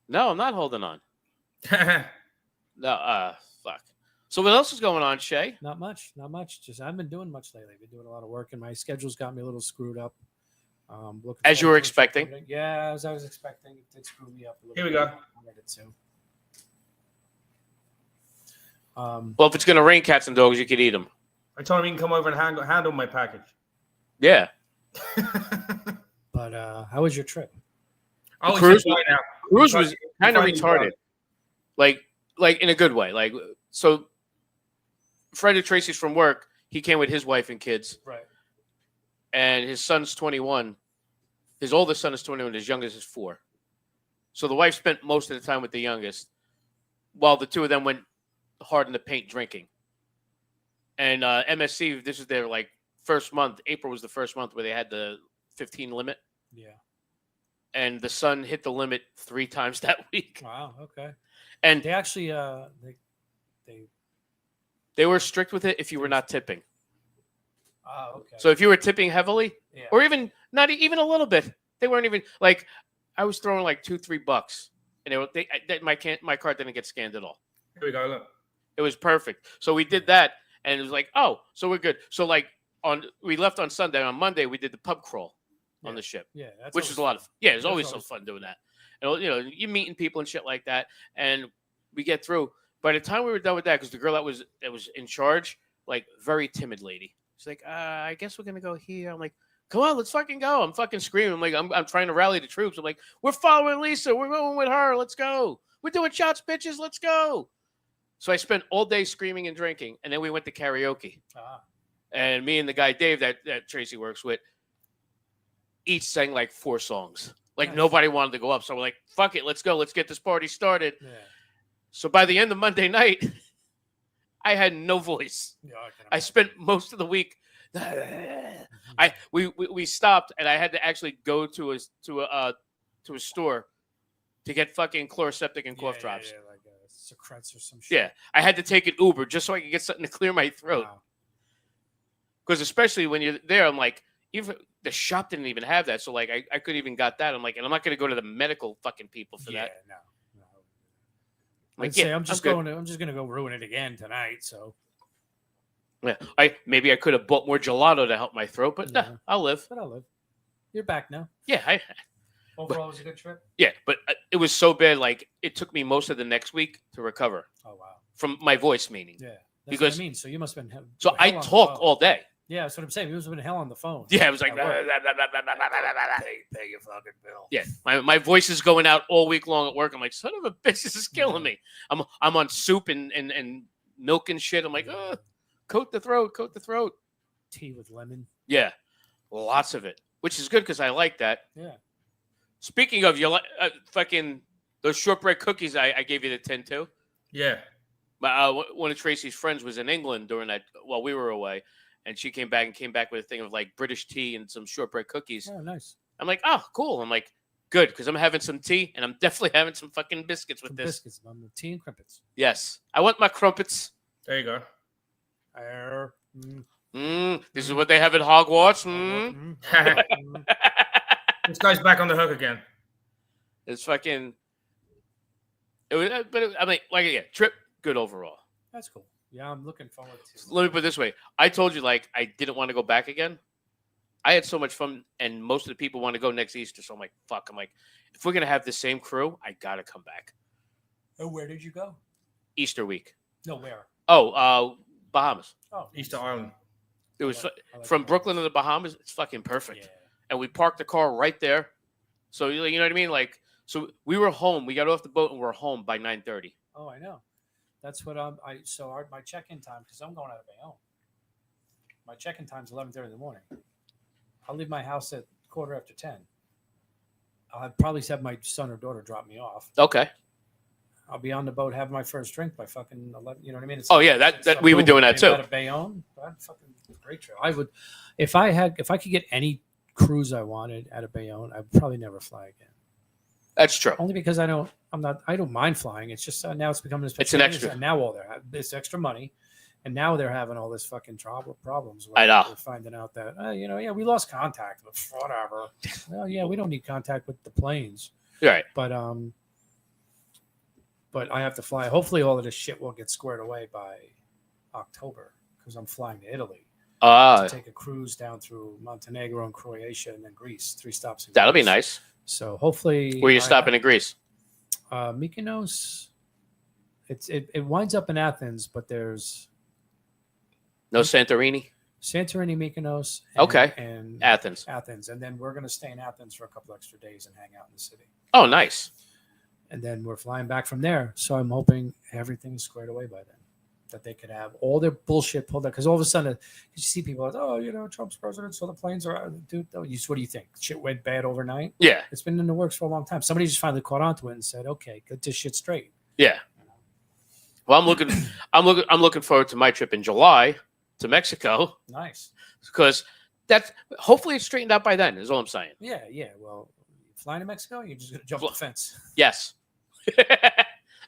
No, I'm not holding on. No, fuck. So what else is going on, Shay? Not much. Just I haven't been doing much lately. I've been doing a lot of work, and my schedule's got me a little screwed up. As you were expecting? Yeah, as I was expecting. It did screw me up a little Here we bit. go. Well, if it's going to rain cats and dogs, you could eat them. I told him he can come over and handle my package. Yeah. But how was your trip? Cruise was kind of retarded. Like in a good way. Like, so Fred and Tracy's from work. He came with his wife and kids. Right. And his son's 21. His oldest son is 21. His youngest is 4. So the wife spent most of the time with the youngest, while the two of them went hard in the paint drinking. And MSC, this is their first month. April was the first month where they had the 15 limit. Yeah. and the sun hit the limit 3 times that week. Wow. Okay. And They actually they were strict with it if you were not tipping. Oh, okay. So if you were tipping heavily, yeah. or even not even a little bit, they weren't even like I was throwing like $2-3, and my card didn't get scanned at all. Here we go. Look. It was perfect. So we did that, and it was like, oh, so we're good. So like we left on Sunday. On Monday, we did the pub crawl on the ship. Yeah, which was a lot of it was always so always fun doing that. And you're meeting people and shit like that, and we get through. By the time we were done with that, because the girl that was in charge, like very timid lady, she's like, I guess we're gonna go here. I'm like, come on, let's fucking go. I'm fucking screaming. I'm like, I'm trying to rally the troops. I'm like, we're following Lisa. We're going with her. Let's go. We're doing shots, bitches. Let's go. So I spent all day screaming and drinking, and then we went to karaoke. And me and the guy Dave that Tracy works with each sang like 4 songs. Like nice. Nobody wanted to go up, so we're like, fuck it, let's go. Let's get this party started. Yeah. So by the end of Monday night, I had no voice. Yeah, I spent most of the week. We stopped, and I had to actually go to a store to get fucking Chloraseptic and cough drops. Yeah, like Secrets or some shit. Yeah, I had to take an Uber just so I could get something to clear my throat. Because especially when you're there, I'm like, even the shop didn't even have that, so like I couldn't even got that. I'm like, and I'm not going to go to the medical fucking people for that. No. Like, I'd say I'm just going to go ruin it again tonight. So yeah, maybe I could have bought more gelato to help my throat, but nah, I'll live. But I'll live. You're back now. Yeah, Overall, it was a good trip. Yeah, but it was so bad. Like it took me most of the next week to recover. Oh wow. From my voice, meaning. Yeah. Because what I mean, so you must have been. So I talk all day. Yeah, that's what I'm saying. You must have been hell on the phone. Yeah, it was like. Pay your fucking bill. Yeah, my voice is going out all week long at work. I'm like, son of a bitch, this is killing me. I'm on soup and milk and shit. I'm like, coat the throat. Tea with lemon. Yeah, lots of it, which is good because I like that. Yeah. Speaking of, you like fucking those shortbread cookies I gave you the 10 to. Yeah. One of Tracy's friends was in England during that while we were away, and she came back with a thing of like British tea and some shortbread cookies. Oh, nice. I'm like, oh, cool. I'm like, good, because I'm having some tea and I'm definitely having some fucking biscuits with this. Biscuits, tea and crumpets. Yes, I want my crumpets. There you go. This is what they have at Hogwarts. This guy's back on the hook again. It's fucking. It was, I mean, like again, trip good overall. That's cool. Yeah, I'm looking forward to. Let me put it this way: I told you like I didn't want to go back again. I had so much fun, and most of the people want to go next Easter. So I'm like, fuck. I'm like, if we're gonna have the same crew, I gotta come back. Oh, where did you go? Easter week. No, where? Oh, Bahamas. Oh, Easter Island. It was from Brooklyn to the Bahamas. It's fucking perfect. Yeah. And we parked the car right there. So you know what I mean? Like, so we were home. We got off the boat and we're home by 9:30. Oh, I know. That's what my check-in time, because I'm going out of Bayonne. My check-in time is 11:30 in the morning. I'll leave my house at 10:15. I'll probably have my son or daughter drop me off. Okay. I'll be on the boat, have my first drink by fucking 11. You know what I mean? That we were doing that too. Out of Bayonne, fucking great trip. I would, if I could get any cruise I wanted out of Bayonne, I'd probably never fly again. That's true. Only because I don't mind flying. It's just now it's becoming this. It's an extra. And now this extra money, and now they're having all this fucking problems. I know. They're finding out that we lost contact, but whatever. Well, yeah, we don't need contact with the planes. Right. But I have to fly. Hopefully, all of this shit will get squared away by October because I'm flying to Italy to take a cruise down through Montenegro and Croatia and then Greece. 3 stops. That'll be nice. So hopefully, where you stopping in Greece? Mykonos. It winds up in Athens, but there's no Santorini. Santorini, Mykonos. And Athens. Athens, and then we're going to stay in Athens for a couple extra days and hang out in the city. Oh, nice. And then we're flying back from there. So I'm hoping everything's squared away by then. That they could have all their bullshit pulled out. Because all of a sudden, you see people like, Trump's president, so the planes are out. Dude, what do you think? Shit went bad overnight? Yeah. It's been in the works for a long time. Somebody just finally caught on to it and said, okay, get this shit straight. Yeah. Well, I'm looking forward to my trip in July to Mexico. Nice. Because hopefully it's straightened out by then, is all I'm saying. Yeah. Well, flying to Mexico? You're just gonna jump the fence. Yes.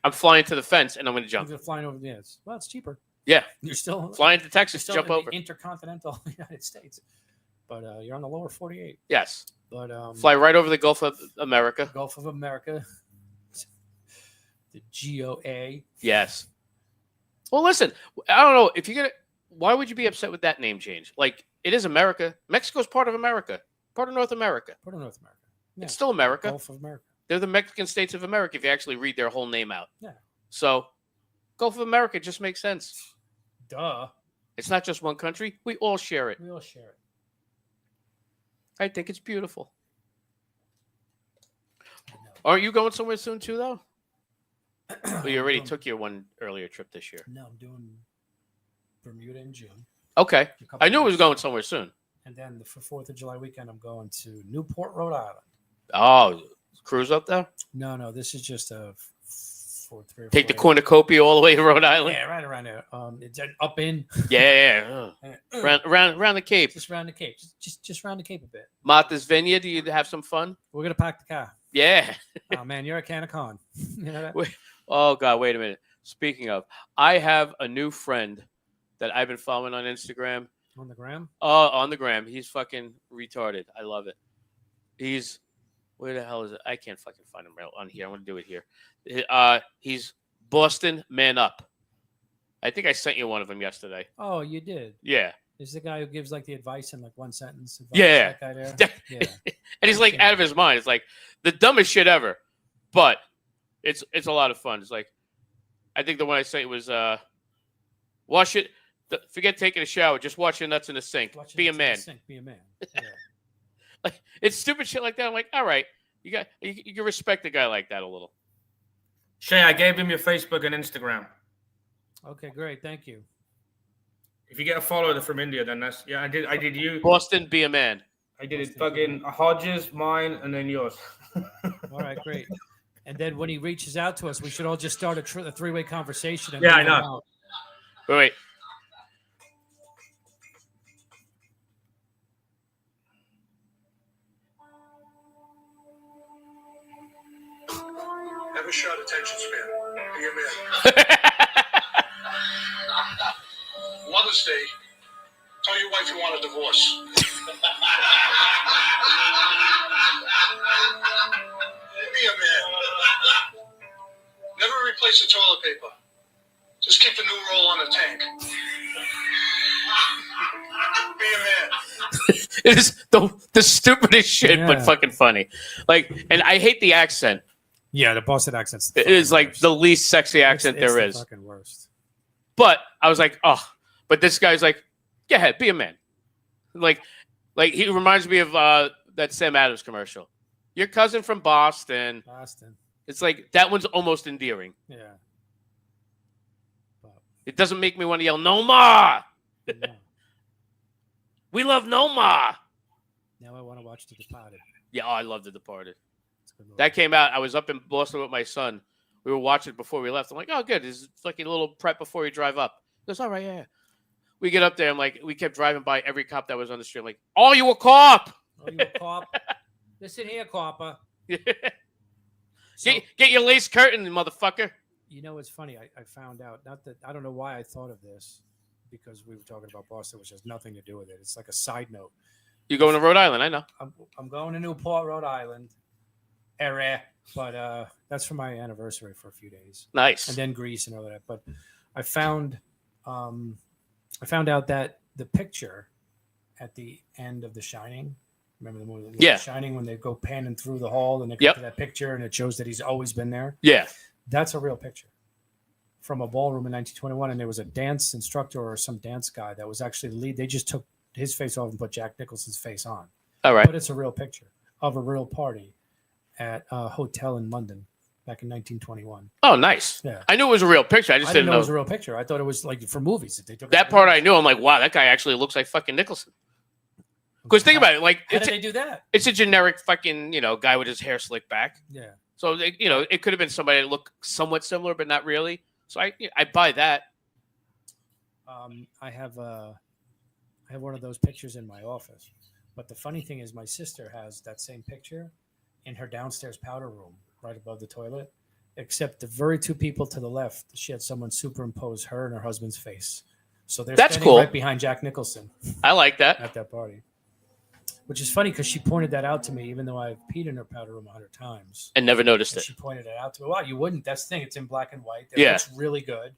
I'm flying to the fence and I'm going to jump. You're flying over the well, it's cheaper. Yeah. You're still flying to Texas, still jump in over. the intercontinental United States, but you're on the lower 48. Yes. But fly right over the Gulf of America. Gulf of America. The GOA. Yes. Well, listen, I don't know if you're gonna. Why would you be upset with that name change? Like, it is America. Mexico's part of America, part of North America. Part of North America. Yeah. It's still America. Gulf of America. They're the Mexican states of America if you actually read their whole name out. Yeah. So, Gulf of America just makes sense. Duh. It's not just one country. We all share it. We all share it. I think it's beautiful. Aren't you going somewhere soon too, though? Well, you already took your one earlier trip this year. No, I'm doing Bermuda in June. Okay. I knew it was going somewhere soon. And then for 4th of July weekend, I'm going to Newport, Rhode Island. Oh, cruise up there? No, this is just a 3 or 4 Take the cornucopia all the way to Rhode Island? Yeah, right around there. It's up in. Yeah. Around the Cape. Just around the Cape. Just around the Cape a bit. Martha's Vineyard, do you have some fun? We're going to park the car. Yeah. Oh, man, you're a can of con. You know that? Oh, God, wait a minute. Speaking of, I have a new friend that I've been following on Instagram. On the gram? Oh, on the gram. He's fucking retarded. I love it. He's, where the hell is it? I can't fucking find him on here. I'm going to do it here. He's Boston Man Up. I think I sent you one of them yesterday. Oh, you did? Yeah. Is the guy who gives like the advice in like one sentence? Yeah. That guy there? Yeah. And he's like out of his mind. It's like the dumbest shit ever. But it's a lot of fun. It's like, I think the one I sent you was wash it. Forget taking a shower. Just wash your nuts in the sink. Be a man. Be a man. Yeah. Like, it's stupid shit like that. I'm like, all right, you can respect a guy like that a little. Shay, I gave him your Facebook and Instagram. Okay, great. Thank you. If you get a follower from India, then that's I did you. Boston, be a man. I did it fucking Hodges, mine, and then yours. All right, great. And then when he reaches out to us, we should all just start a 3-way conversation. And yeah, I know. Wait. Have a short attention span. Be a man. Mother's Day. Tell your wife you want a divorce. Be a man. Never replace the toilet paper. Just keep the new roll on the tank. Be a man. It is the stupidest shit, but fucking funny. Like, and I hate the accent. Yeah, the Boston accent's it is like worst. The least sexy accent it's there the is. Fucking worst. But I was like, oh, but this guy's like, go ahead, be a man. Like he reminds me of that Sam Adams commercial. Your cousin from Boston. It's like that one's almost endearing. Yeah. But it doesn't make me want to yell, "No ma!" No. We love No Ma. Now I want to watch The Departed. Yeah, I love The Departed. That came out. I was up in Boston with my son. We were watching it before we left. I'm like, oh, good. This is like a little prep before you drive up. He goes, all right, yeah. We get up there. I'm like, we kept driving by every cop that was on the street. I'm like, oh, you a cop? Oh, you a cop? Listen here, copper. So, get your lace curtain, motherfucker. You know, it's funny. I found out, not that I don't know why I thought of this, because we were talking about Boston, which has nothing to do with it. It's like a side note. You're going to Rhode Island, I know. I'm going to Newport, Rhode Island. Area, but that's for my anniversary for a few days. Nice. And then Greece and all that. But I found out that the picture at the end of The Shining, remember the movie? Yeah. The Shining, when they go panning through the hall and they get to that picture and it shows that he's always been there. Yeah. That's a real picture from a ballroom in 1921, and there was a dance instructor or some dance guy that was actually the lead. They just took his face off and put Jack Nicholson's face on. All right. But it's a real picture of a real party at a hotel in London back in 1921. Oh, nice. Yeah. I knew it was a real picture. I just didn't know it was a real picture. I thought it was like for movies. That they took that part I knew. I'm like, wow, that guy actually looks like fucking Nicholson. Because think about it. Like, how did they do that? It's a generic fucking, guy with his hair slicked back. Yeah. So, it could have been somebody that looked somewhat similar, but not really. So I buy that. I have one of those pictures in my office. But the funny thing is my sister has that same picture in her downstairs powder room, right above the toilet. Except the very two people to the left, she had someone superimpose her and her husband's face. So they're That's standing cool. right behind Jack Nicholson I like that. at that party. Which is funny because she pointed that out to me, even though I've peed in her powder room 100 times. And never noticed And it. she pointed it out to me. Wow, you wouldn't. That's the thing. It's in black and white. It Yeah. looks really good.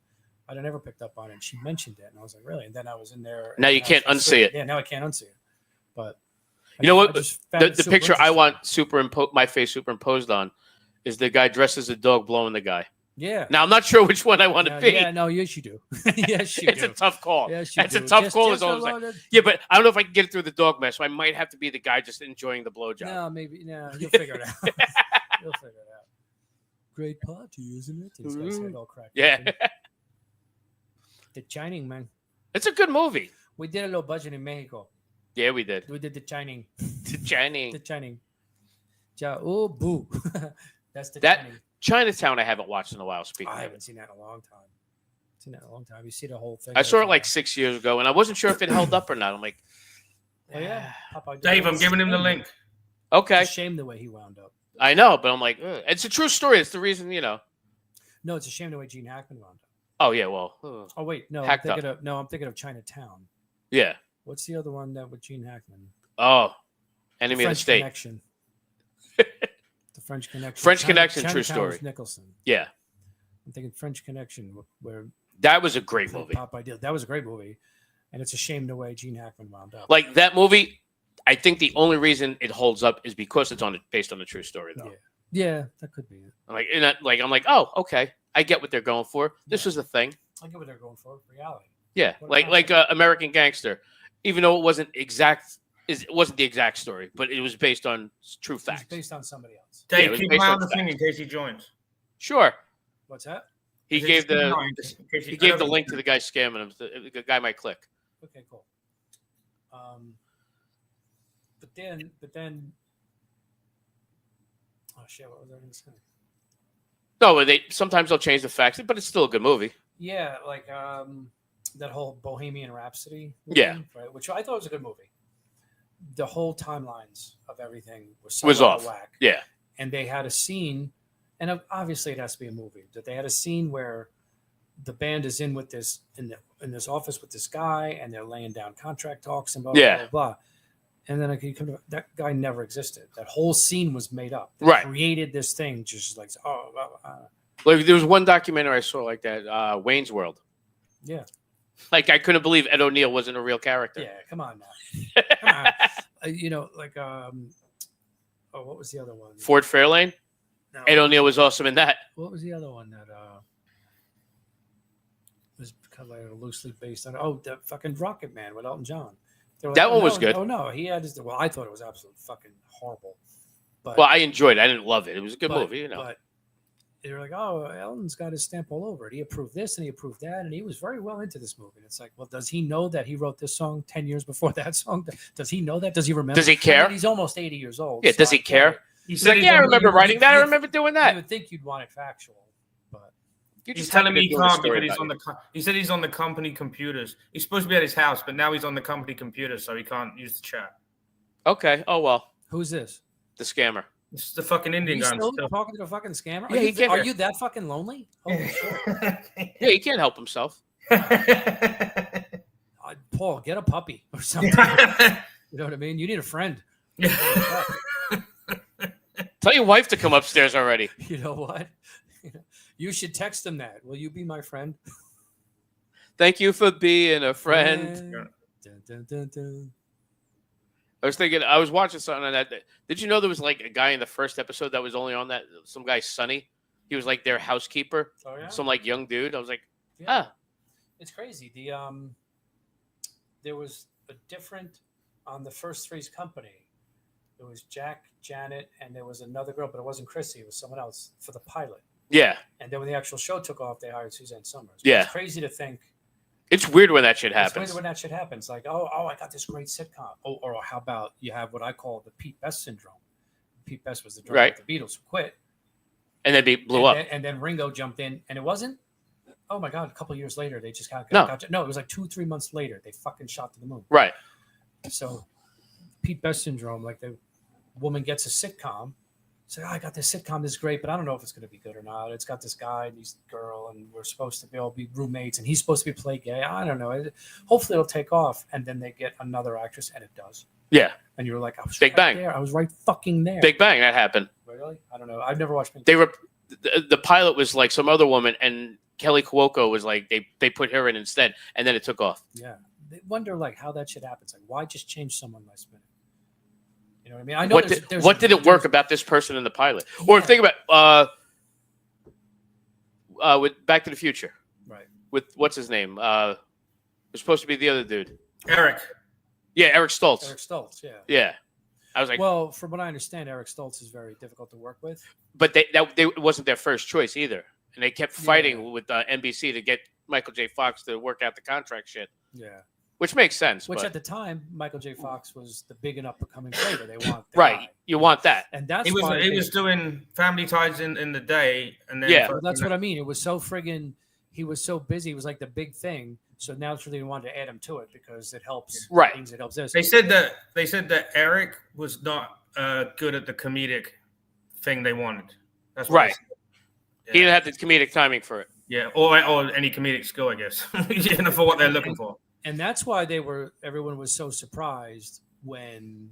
But I never picked up on it. And she mentioned it. And I was like, really? And then I was in there. Now you and I can't was unsee it. Yeah, now I can't unsee it. But You know what? I just found it The super picture I interesting. want my face superimposed on is the guy dressed as a dog blowing the guy. Yeah. Now I'm not sure which one I want to be. Yeah, no, yes, you do. Yes, you It's do. a tough call. Yes, you That's do. a tough Just- call. just Is all a I'm saying. lot of- Yeah, but I don't know if I can get it through the dog mess. So I might have to be the guy just enjoying the blowjob. No, maybe. No, you'll figure it out. You'll figure it out. Great party, isn't it? He's got his head all cracked. Yeah. open. The Shining, man. It's a good movie. We did a low budget in Mexico. Yeah, we did. We did The Shining. The Shining. The Shining. Oh, boo. That's The That- Shining. Chinatown I haven't watched in a while, speaking I of haven't it. seen that in a long time. Seen that in a long time. You see the whole thing. I saw it of, like 6 years ago, and I wasn't sure if it held up or not. I'm like, Oh, yeah. Popeye Dave, I'm It's giving him the shame. link. okay. It's a shame the way he wound up. I know, but I'm like, ugh. It's a true story. It's the reason, No, it's a shame the way Gene Hackman wound up. Oh, yeah, well, ugh. Oh, wait. No, Hacked I'm thinking of Chinatown. Yeah. What's the other one that with Gene Hackman? Oh, Enemy of the French State. Connection. The French Connection. French Connection, true Chinatown story. was Nicholson. Yeah. I'm thinking French Connection, where That was a great movie. Popeye did. That was a great movie, and it's a shame the way Gene Hackman wound up. Like, that movie, I think the only reason it holds up is because it's based on a true story, though. Yeah, that could be it. I'm like, oh, okay. I get what they're going for. This was the thing. I get what they're going for. Reality. Yeah, What like about American Gangster, even though it wasn't the exact story, but it was based on true It's facts. based on somebody else. Yeah, it Dave, was keep based an eye on on the facts. thing in case he joins. Sure, What's that? he Just gave keep an the eye in case he I gave don't the think- link to the guy scamming him. The guy might click. Okay, cool. But then. Oh shit! What was I going to say? No, sometimes they'll change the facts, but it's still a good movie. Yeah, like that whole Bohemian Rhapsody. Yeah. Right, which I thought was a good movie. The whole timelines of everything was Was out of off. whack. Yeah, And they had a scene, and obviously it has to be a movie. That they had a scene where the band is in with this in this office with this guy, and they're laying down contract talks and blah blah Yeah. blah. blah. And then that guy never existed. That whole scene was made up. They Right. created this thing just like like there was one documentary I saw like that, Wayne's World. yeah. Like I couldn't believe Ed O'Neill wasn't a real character. Yeah, come on now. Come on. What was the other one? Ford Fairlane. No. Ed O'Neill was awesome in that. What was the other one that was kind of like loosely based on? Oh, the fucking Rocket Man with Elton John. They were That oh, one was no, good. Oh no, he had his. Well, I thought it was absolutely fucking horrible. But Well, I enjoyed it. I didn't love it. It was a good but- movie, But they were like, oh, Elton's got his stamp all over it. He approved this and he approved that, and he was very well into this movie. And it's like, well, does he know that he wrote this song 10 years before that song? Does he know that? Does he remember? Does he I mean, care? he's almost 80 years old. Yeah, so does he I get care? it. He He's like, he's yeah, I on- remember writing that. I you- remember doing You that. would think you'd want it factual, but You He's just telling have me to he do a can't story because he's about on it. the. He said he's on the company computers. He's supposed to be at his house, but now he's on the company computer, so he can't use the chat. Okay. Oh well, who's this? the scammer. This is the fucking Are Indian you guy. still talking to a fucking scammer? Are, Yeah, he you, can't- are you that fucking lonely? Holy shit. Yeah, he can't help himself. Paul, get a puppy or something. You know what I mean? You need a friend. Tell your wife to come upstairs already. You know what? You should text him that. Will you be my friend? Thank you for being a friend. Dun, dun, dun, dun. I was thinking, I was watching something on that. Did you know there was like a guy in the first episode that was only on that? Some guy, Sonny. He was like their housekeeper. Oh yeah. Some like young dude. I was like, Yeah. ah, It's crazy. There was a different on the first three's company. It was Jack, Janet, and there was another girl, but it wasn't Chrissy. It was someone else for the pilot. yeah. And then when the actual show took off, they hired Suzanne Summers. Yeah. It's crazy to think. It's weird when that shit It's happens. weird when that shit happens. Like, oh, I got this great sitcom. Oh, or how about you have what I call the Pete Best syndrome. Pete Best was the drummer Right. of the Beatles who quit. And then they blew up. And then Ringo jumped in, and it wasn't. Oh my God! A couple years later, they just got No. no. It was like 2-3 months later. They fucking shot to the moon. Right. So, Pete Best syndrome, like the woman gets a sitcom, Say, I got this sitcom, this is great, but I don't know if it's going to be good or not. It's got this guy and this girl, and we're supposed to be roommates, and he's supposed to be play gay. I don't know. Hopefully, it'll take off, and then they get another actress, and it does. Yeah. And you're like, I was Big right Bang. there. I was right fucking there. Big Bang, that happened. Really? I don't know. I've never watched Big They Bang. were the pilot was like some other woman, and Kelly Cuoco was like they put her in instead, and then it took off. Yeah. They wonder like how that shit happens. Like, why just change someone last minute? You know what I mean? I know What didn't work about this person in the pilot? Or think about with Back to the Future. Right. With what's his name? It was supposed to be the other dude. Eric. Yeah, Eric Stoltz. Eric Stoltz, yeah. Yeah. I was like, well, from what I understand, Eric Stoltz is very difficult to work with. but they it wasn't their first choice either, and they kept fighting with NBC to get Michael J. Fox to work out the contract shit. Yeah. Which makes sense. Which but, at the time, Michael J. Fox was the big and up and coming flavor. They want the right. guy. You want that. And that's He was why he was doing Family Ties in the day, and then Yeah. well, that's what I mean. It was so friggin' he was so busy. It was like the big thing. So naturally, they wanted to add him to it because it helps. Right. Things, it helps this. They said that Eric was not good at the comedic thing they wanted. That's what Right. they said. Yeah. He didn't have the comedic timing for it. Yeah, or any comedic skill, I guess. You know, for what they're looking for. And that's why everyone was so surprised when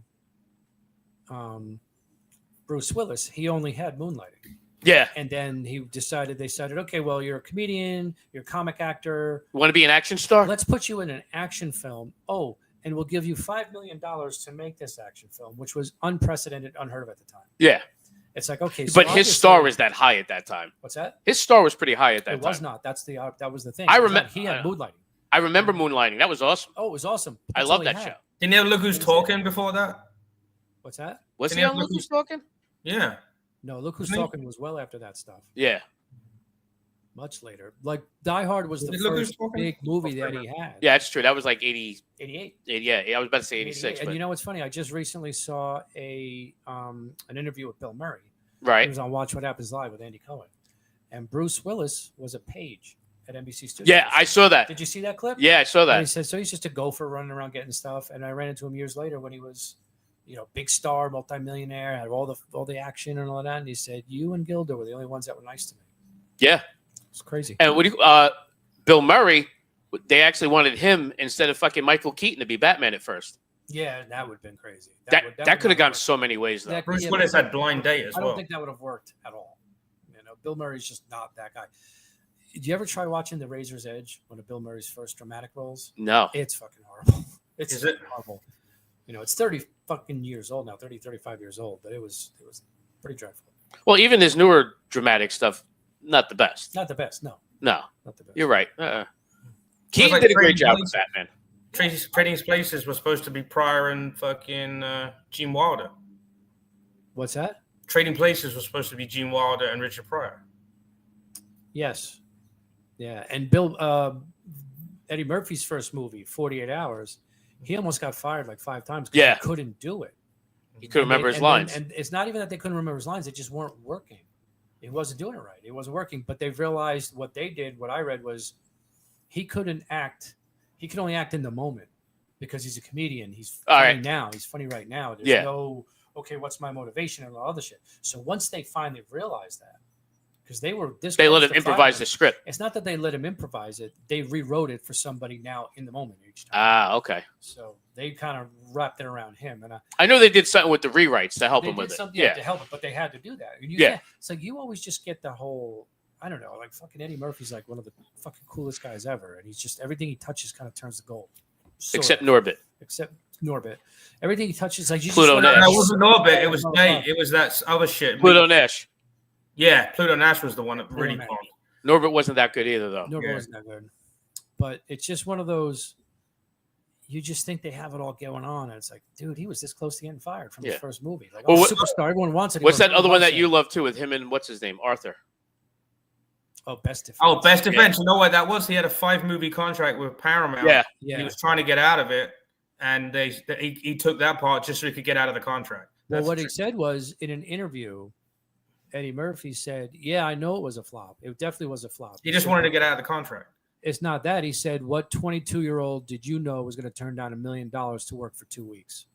Bruce Willis, he only had Moonlighting. Yeah. And then they decided, okay, well, you're a comedian, you're a comic actor. You want to be an action star? Let's put you in an action film. Oh, and we'll give you $5 million to make this action film, which was unprecedented, unheard of at the time. Yeah. It's like, okay. But his star was that high at that time. What's that? His star was pretty high at that It time. was not. That was the thing. I remember He had Moonlighting. I remember Moonlighting. That was awesome. Oh, it was awesome. I That's love all he that had. show. Didn't you have Look Who's Talking before that? What's that? Was Didn't he he on have Look Who's Talking? Yeah. No, Look Who's Wasn't he? Talking was well after that stuff. Yeah. Much later. Like Die Hard was the Did Look Who's first Talking? big movie that he had. Yeah, that's true. That was like 80. 88. Yeah, I was about to say 86. 88. But, And you know what's funny? I just recently saw an interview with Bill Murray. He right. was on Watch What Happens Live with Andy Cohen. And Bruce Willis was a page at NBC Studios. Yeah, I saw that. Did you see that clip? Yeah, I saw And he that. said, so he's just a gopher running around getting stuff. And I ran into him years later when he was, big star, multimillionaire, had all the action and all that. And he said, you and Gilda were the only ones that were nice to me. Yeah. It's crazy. And Bill Murray, they actually wanted him instead of fucking Michael Keaton to be Batman at first. Yeah, that would have been crazy. That would could have not gone work. so many ways, though. That- Bruce yeah, Willis but- had Blind Date as I don't well. think that would have worked at all. Bill Murray's just not that guy. Did you ever try watching The Razor's Edge, one of Bill Murray's first dramatic roles? No. It's fucking horrible. It's Is it? horrible. It's 30 fucking years old now, 30, 35 years old, but it was pretty dreadful. Well, even his newer dramatic stuff, not the best. Not the best, no. No, Not the best. you're right. Keaton like did a great Trading job with Places. Batman. Trading Places was supposed to be Pryor and fucking Gene Wilder. What's that? Trading Places was supposed to be Gene Wilder and Richard Pryor. Yes. Yeah. And Eddie Murphy's first movie, 48 Hours, he almost got fired like 5 times because Yeah. he couldn't do it. He couldn't remember his lines. And it's not even that they couldn't remember his lines; they just weren't working. He wasn't doing it right. It wasn't working. But they realized what they did. What I read was he couldn't act. He could only act in the moment because he's a comedian. He's All funny right. now. He's funny right now. There's Yeah. no okay. What's my motivation and all other shit. So once they finally realized that, because they let They let him him improvise the script. It's not that they let him improvise it; they rewrote it for somebody now in the moment each time. Ah, okay. So they kind of wrapped it around him, and I know they did something with the rewrites to help they him did with it. something Yeah. to help it, but they had to do that. And you Yeah. can't- it's like you always just get the whole. I don't know, like fucking Eddie Murphy's like one of the fucking coolest guys ever, and he's just everything he touches kind of turns to gold. Sort Except of. Norbit. Except Norbit, everything he touches like you Pluto just Nash. No, it wasn't Norbit. It was Nate. It was that other shit. Pluto Nash. Yeah, Pluto Nash was the one that really Nash. bombed. Norbit wasn't that good either, though. Norbit Yeah. wasn't that good, but it's just one of those. You just think they have it all going on, and it's like, dude, he was this close to getting fired from Yeah. his first movie. Like, Well, oh, what- superstar, everyone wants it. He What's goes, that other one that "Everyone you loves love too with him and what's his name? Arthur. it." Oh, Best Defense. Oh, Best Yeah. Defense. You know what that was? He had a 5-movie contract with Paramount. Yeah. Yeah. He was trying to get out of it, and he took that part just so he could get out of the contract. Well, That's what the he trick. said was in an interview, Eddie Murphy said, "Yeah, I know it was a flop. It definitely was a flop." He just wanted to get out of the contract. It's not that. He said, "What 22-year-old did you know was going to turn down $1 million to work for 2 weeks?"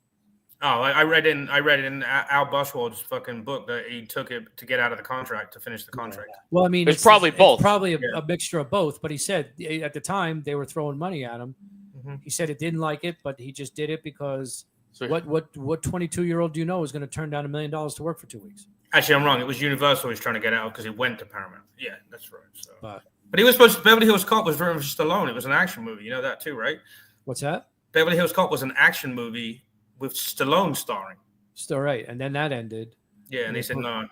Oh, I read in Al Buswald's fucking book that he took it to get out of the contract to finish the contract. Well, I mean, It's probably both. It's probably Yeah. a mixture of both. But he said at the time they were throwing money at him. Mm-hmm. He said it didn't like it, but he just did it because So- what 22-year-old do you know is going to turn down $1 million to work for 2 weeks? Actually, I'm wrong. It was Universal he was trying to get out because he went to Paramount. Yeah, that's right. So. But But he was supposed to, Beverly Hills Cop was written for Stallone. It was an action movie. You know that too, right? what's that? Beverly Hills Cop was an action movie with Stallone starring. Still right, and then that ended. Yeah, and they said no.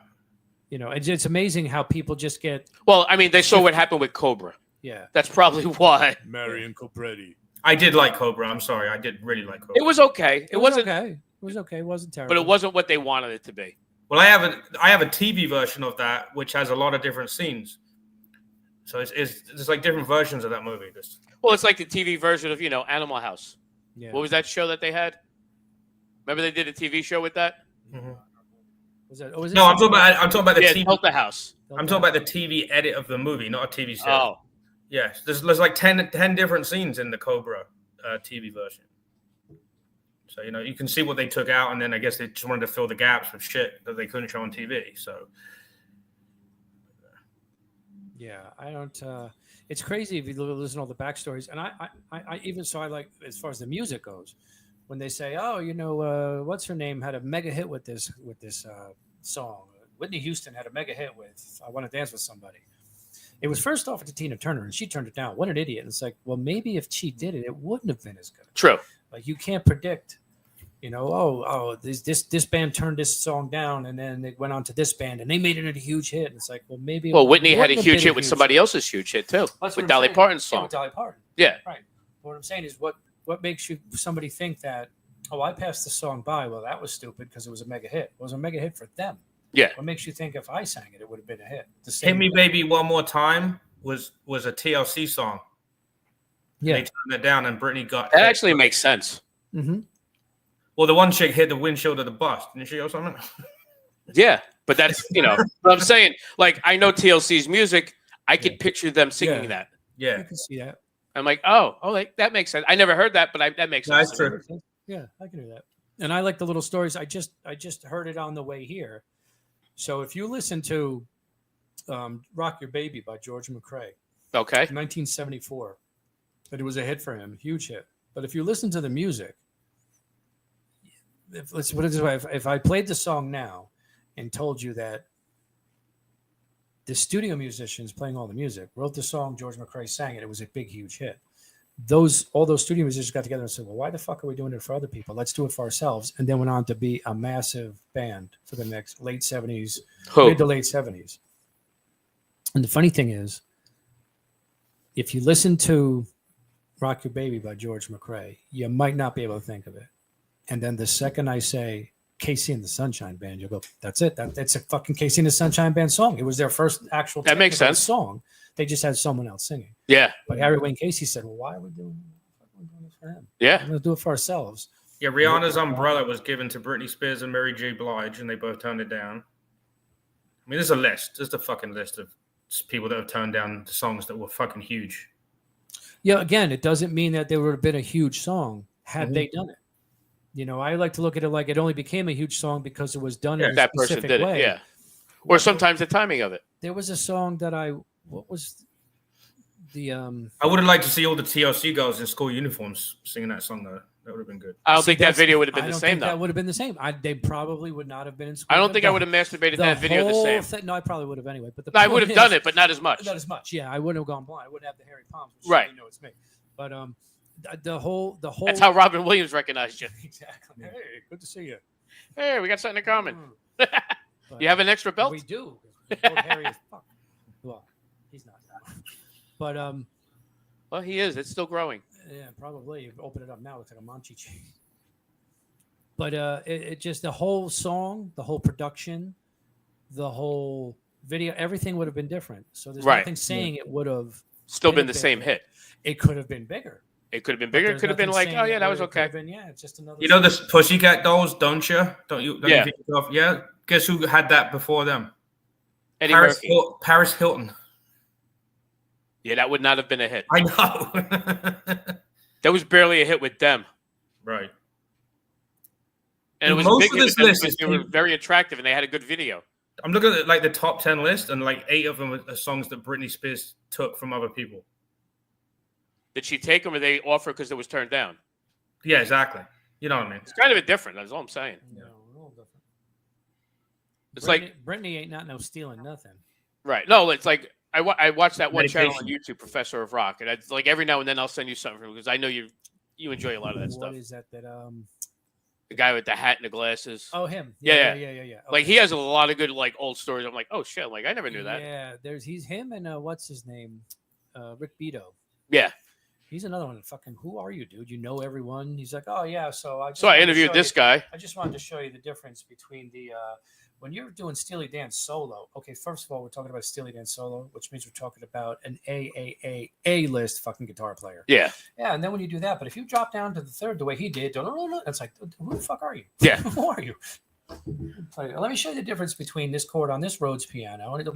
You know, it's amazing how people just get Well, I mean, they saw what happened with Cobra. yeah. That's probably why. Marion Cobretti. I did like Cobra. I'm sorry. I did really like Cobra. It was okay. It wasn't, okay. It was okay. It wasn't terrible. but it wasn't what they wanted it to be. Well, I have a TV version of that which has a lot of different scenes. So it's like different versions of that movie. Well, it's like the TV version of, Animal House. Yeah. What was that show that they had? Remember they did a TV show with that? Mhm. Was that? Oh, was it No, I'm something- talking about the Yeah, TV. Built the House. I'm talking about the TV edit of the movie, not a TV series. Oh, Yes, there's like 10 different scenes in the Cobra TV version. So, you can see what they took out, and then I guess they just wanted to fill the gaps with shit that they couldn't show on TV. So, Yeah, I don't. It's crazy if you listen to all the backstories, and I even so I like as far as the music goes, when they say, oh, what's her name had a mega hit with this song. Whitney Houston had a mega hit with "I Want to Dance with Somebody." It was first offered to Tina Turner, and she turned it down. What an idiot! And it's like, well, maybe if she did it, it wouldn't have been as good. true. Like you can't predict, this band turned this song down, and then they went on to this band, and they made it a huge hit. And it's like, well, maybe. Well, Whitney had a wouldn't have huge been hit with somebody else's huge hit, too, That's what with I'm Dolly saying. Parton's Yeah, song. with Dolly Parton. Yeah. Right. What I'm saying is, what makes somebody think that? Oh, I passed the song by. Well, that was stupid because it was a mega hit. It was a mega hit for them. Yeah. What makes you think if I sang it, it would have been a hit? The "Hit same Me Baby One More Time" was a TLC song. Yeah. They turned it down, and Britney got That hit. actually makes sense. Mm-hmm. Well, the one chick hit the windshield of the bus, didn't she, or something? Yeah. But that's, what I'm saying. Like, I know TLC's music. I could picture them singing Yeah. that. You Yeah, can see that. I'm like, like that makes sense. I never heard that, but that makes sense. that's true. Yeah, I can do that. And I like the little stories. I just heard it on the way here. So if you listen to "Rock Your Baby" by George McRae, Okay. 1974, but it was a hit for him, huge hit. But if you listen to the music, let's put it this way: if I played the song now and told you that the studio musicians playing all the music wrote the song, George McRae sang it, it was a big, huge hit. All those studio musicians got together and said, well, why the fuck are we doing it for other people? Let's do it for ourselves. And then went on to be a massive band for the next late 70s, Who? mid to late 70s. And the funny thing is, if you listen to "Rock Your Baby" by George McRae, you might not be able to think of it. And then the second I say Casey and the Sunshine Band, you'll go, that's it. That's a fucking Casey and the Sunshine Band song. It was their first actual That makes technical sense. song. They just had someone else singing. Yeah. But Harry Wayne Casey said, well, why are we doing this for him? Yeah. We're going to do it for ourselves. Yeah, Rihanna's Umbrella was given to Britney Spears and Mary J. Blige, and they both turned it down. I mean, there's a list. There's a fucking list of people that have turned down the songs that were fucking huge. Yeah, again, it doesn't mean that there would have been a huge song had Mhm. they done it. I like to look at it like it only became a huge song because it was done in a That person specific did way. it. Yeah. Or sometimes the timing of it. There was a song that what was the I would have liked to see all the TLC girls in school uniforms singing that song, though. That would have been good. I don't think that that's- video would have been I the don't same, think though. That would have been the same. They probably would not have been in school. I don't think I would have masturbated that video the same. No, I probably would have anyway. But I would have done it, but not as much. Not as much. Yeah, I wouldn't have gone blind. I wouldn't have the hairy palms. Which Right. You know it's me. But the whole. That's how Robin Williams recognized you. Exactly. Hey, good to see you. Hey, we got something in common. But You have an extra belt? We do. We're both hairy as fuck. Well, he's not. But Well, he is. It's still growing. yeah, probably. You open it up now, it's like a Manchi cheese. But it just the whole song, the whole production, the whole video, everything would have been different. So there's Right. nothing saying it would have Still been the same hit. It could have been bigger. It could have been But bigger. It there's could have been nothing like, saying oh, yeah, that was would- it could okay. have been, yeah, it's just another. You know the Pussycat Dolls, don't you? Don't you? Yeah. Think of, yeah. Guess who had that before them? Eddie Paris, Murphy. Paris Hilton. Yeah, that would not have been a hit. I know. That was barely a hit with them. Right. And it was Most big of hit this with them list because is they were very attractive and they had a good video. I'm looking at like the top 10 list, and like 8 of them are songs that Britney Spears took from other people. Did she take them or they offer because it was turned down? Yeah, exactly. You know what I mean? It's kind of a different. That's all I'm saying. No, a little different. It's Britney, like Britney ain't not no stealing nothing. right. No, it's like I watched that one channel on Medication. YouTube, Professor of Rock, and it's like every now and then I'll send you something because I know you enjoy a lot of that What stuff. is that? The guy with the hat and the glasses. Oh, him. Yeah. Like Okay. he has a lot of good like old stories. I'm like, oh shit, like I never knew that. Yeah, he's him and what's his name, Rick Beato. Yeah. He's another one. Fucking, who are you, dude? You know everyone. He's like, oh yeah. So I. Just So I wanted to interviewed show this you- guy. I just wanted to show you the difference between the when you're doing Steely Dan solo. Okay, first of all, we're talking about Steely Dan solo, which means we're talking about an A list fucking guitar player. Yeah. Yeah, and then when you do that, but if you drop down to the third the way he did, it's like, who the fuck are you? Yeah. Who are you? Like, let me show you the difference between this chord on this Rhodes piano. And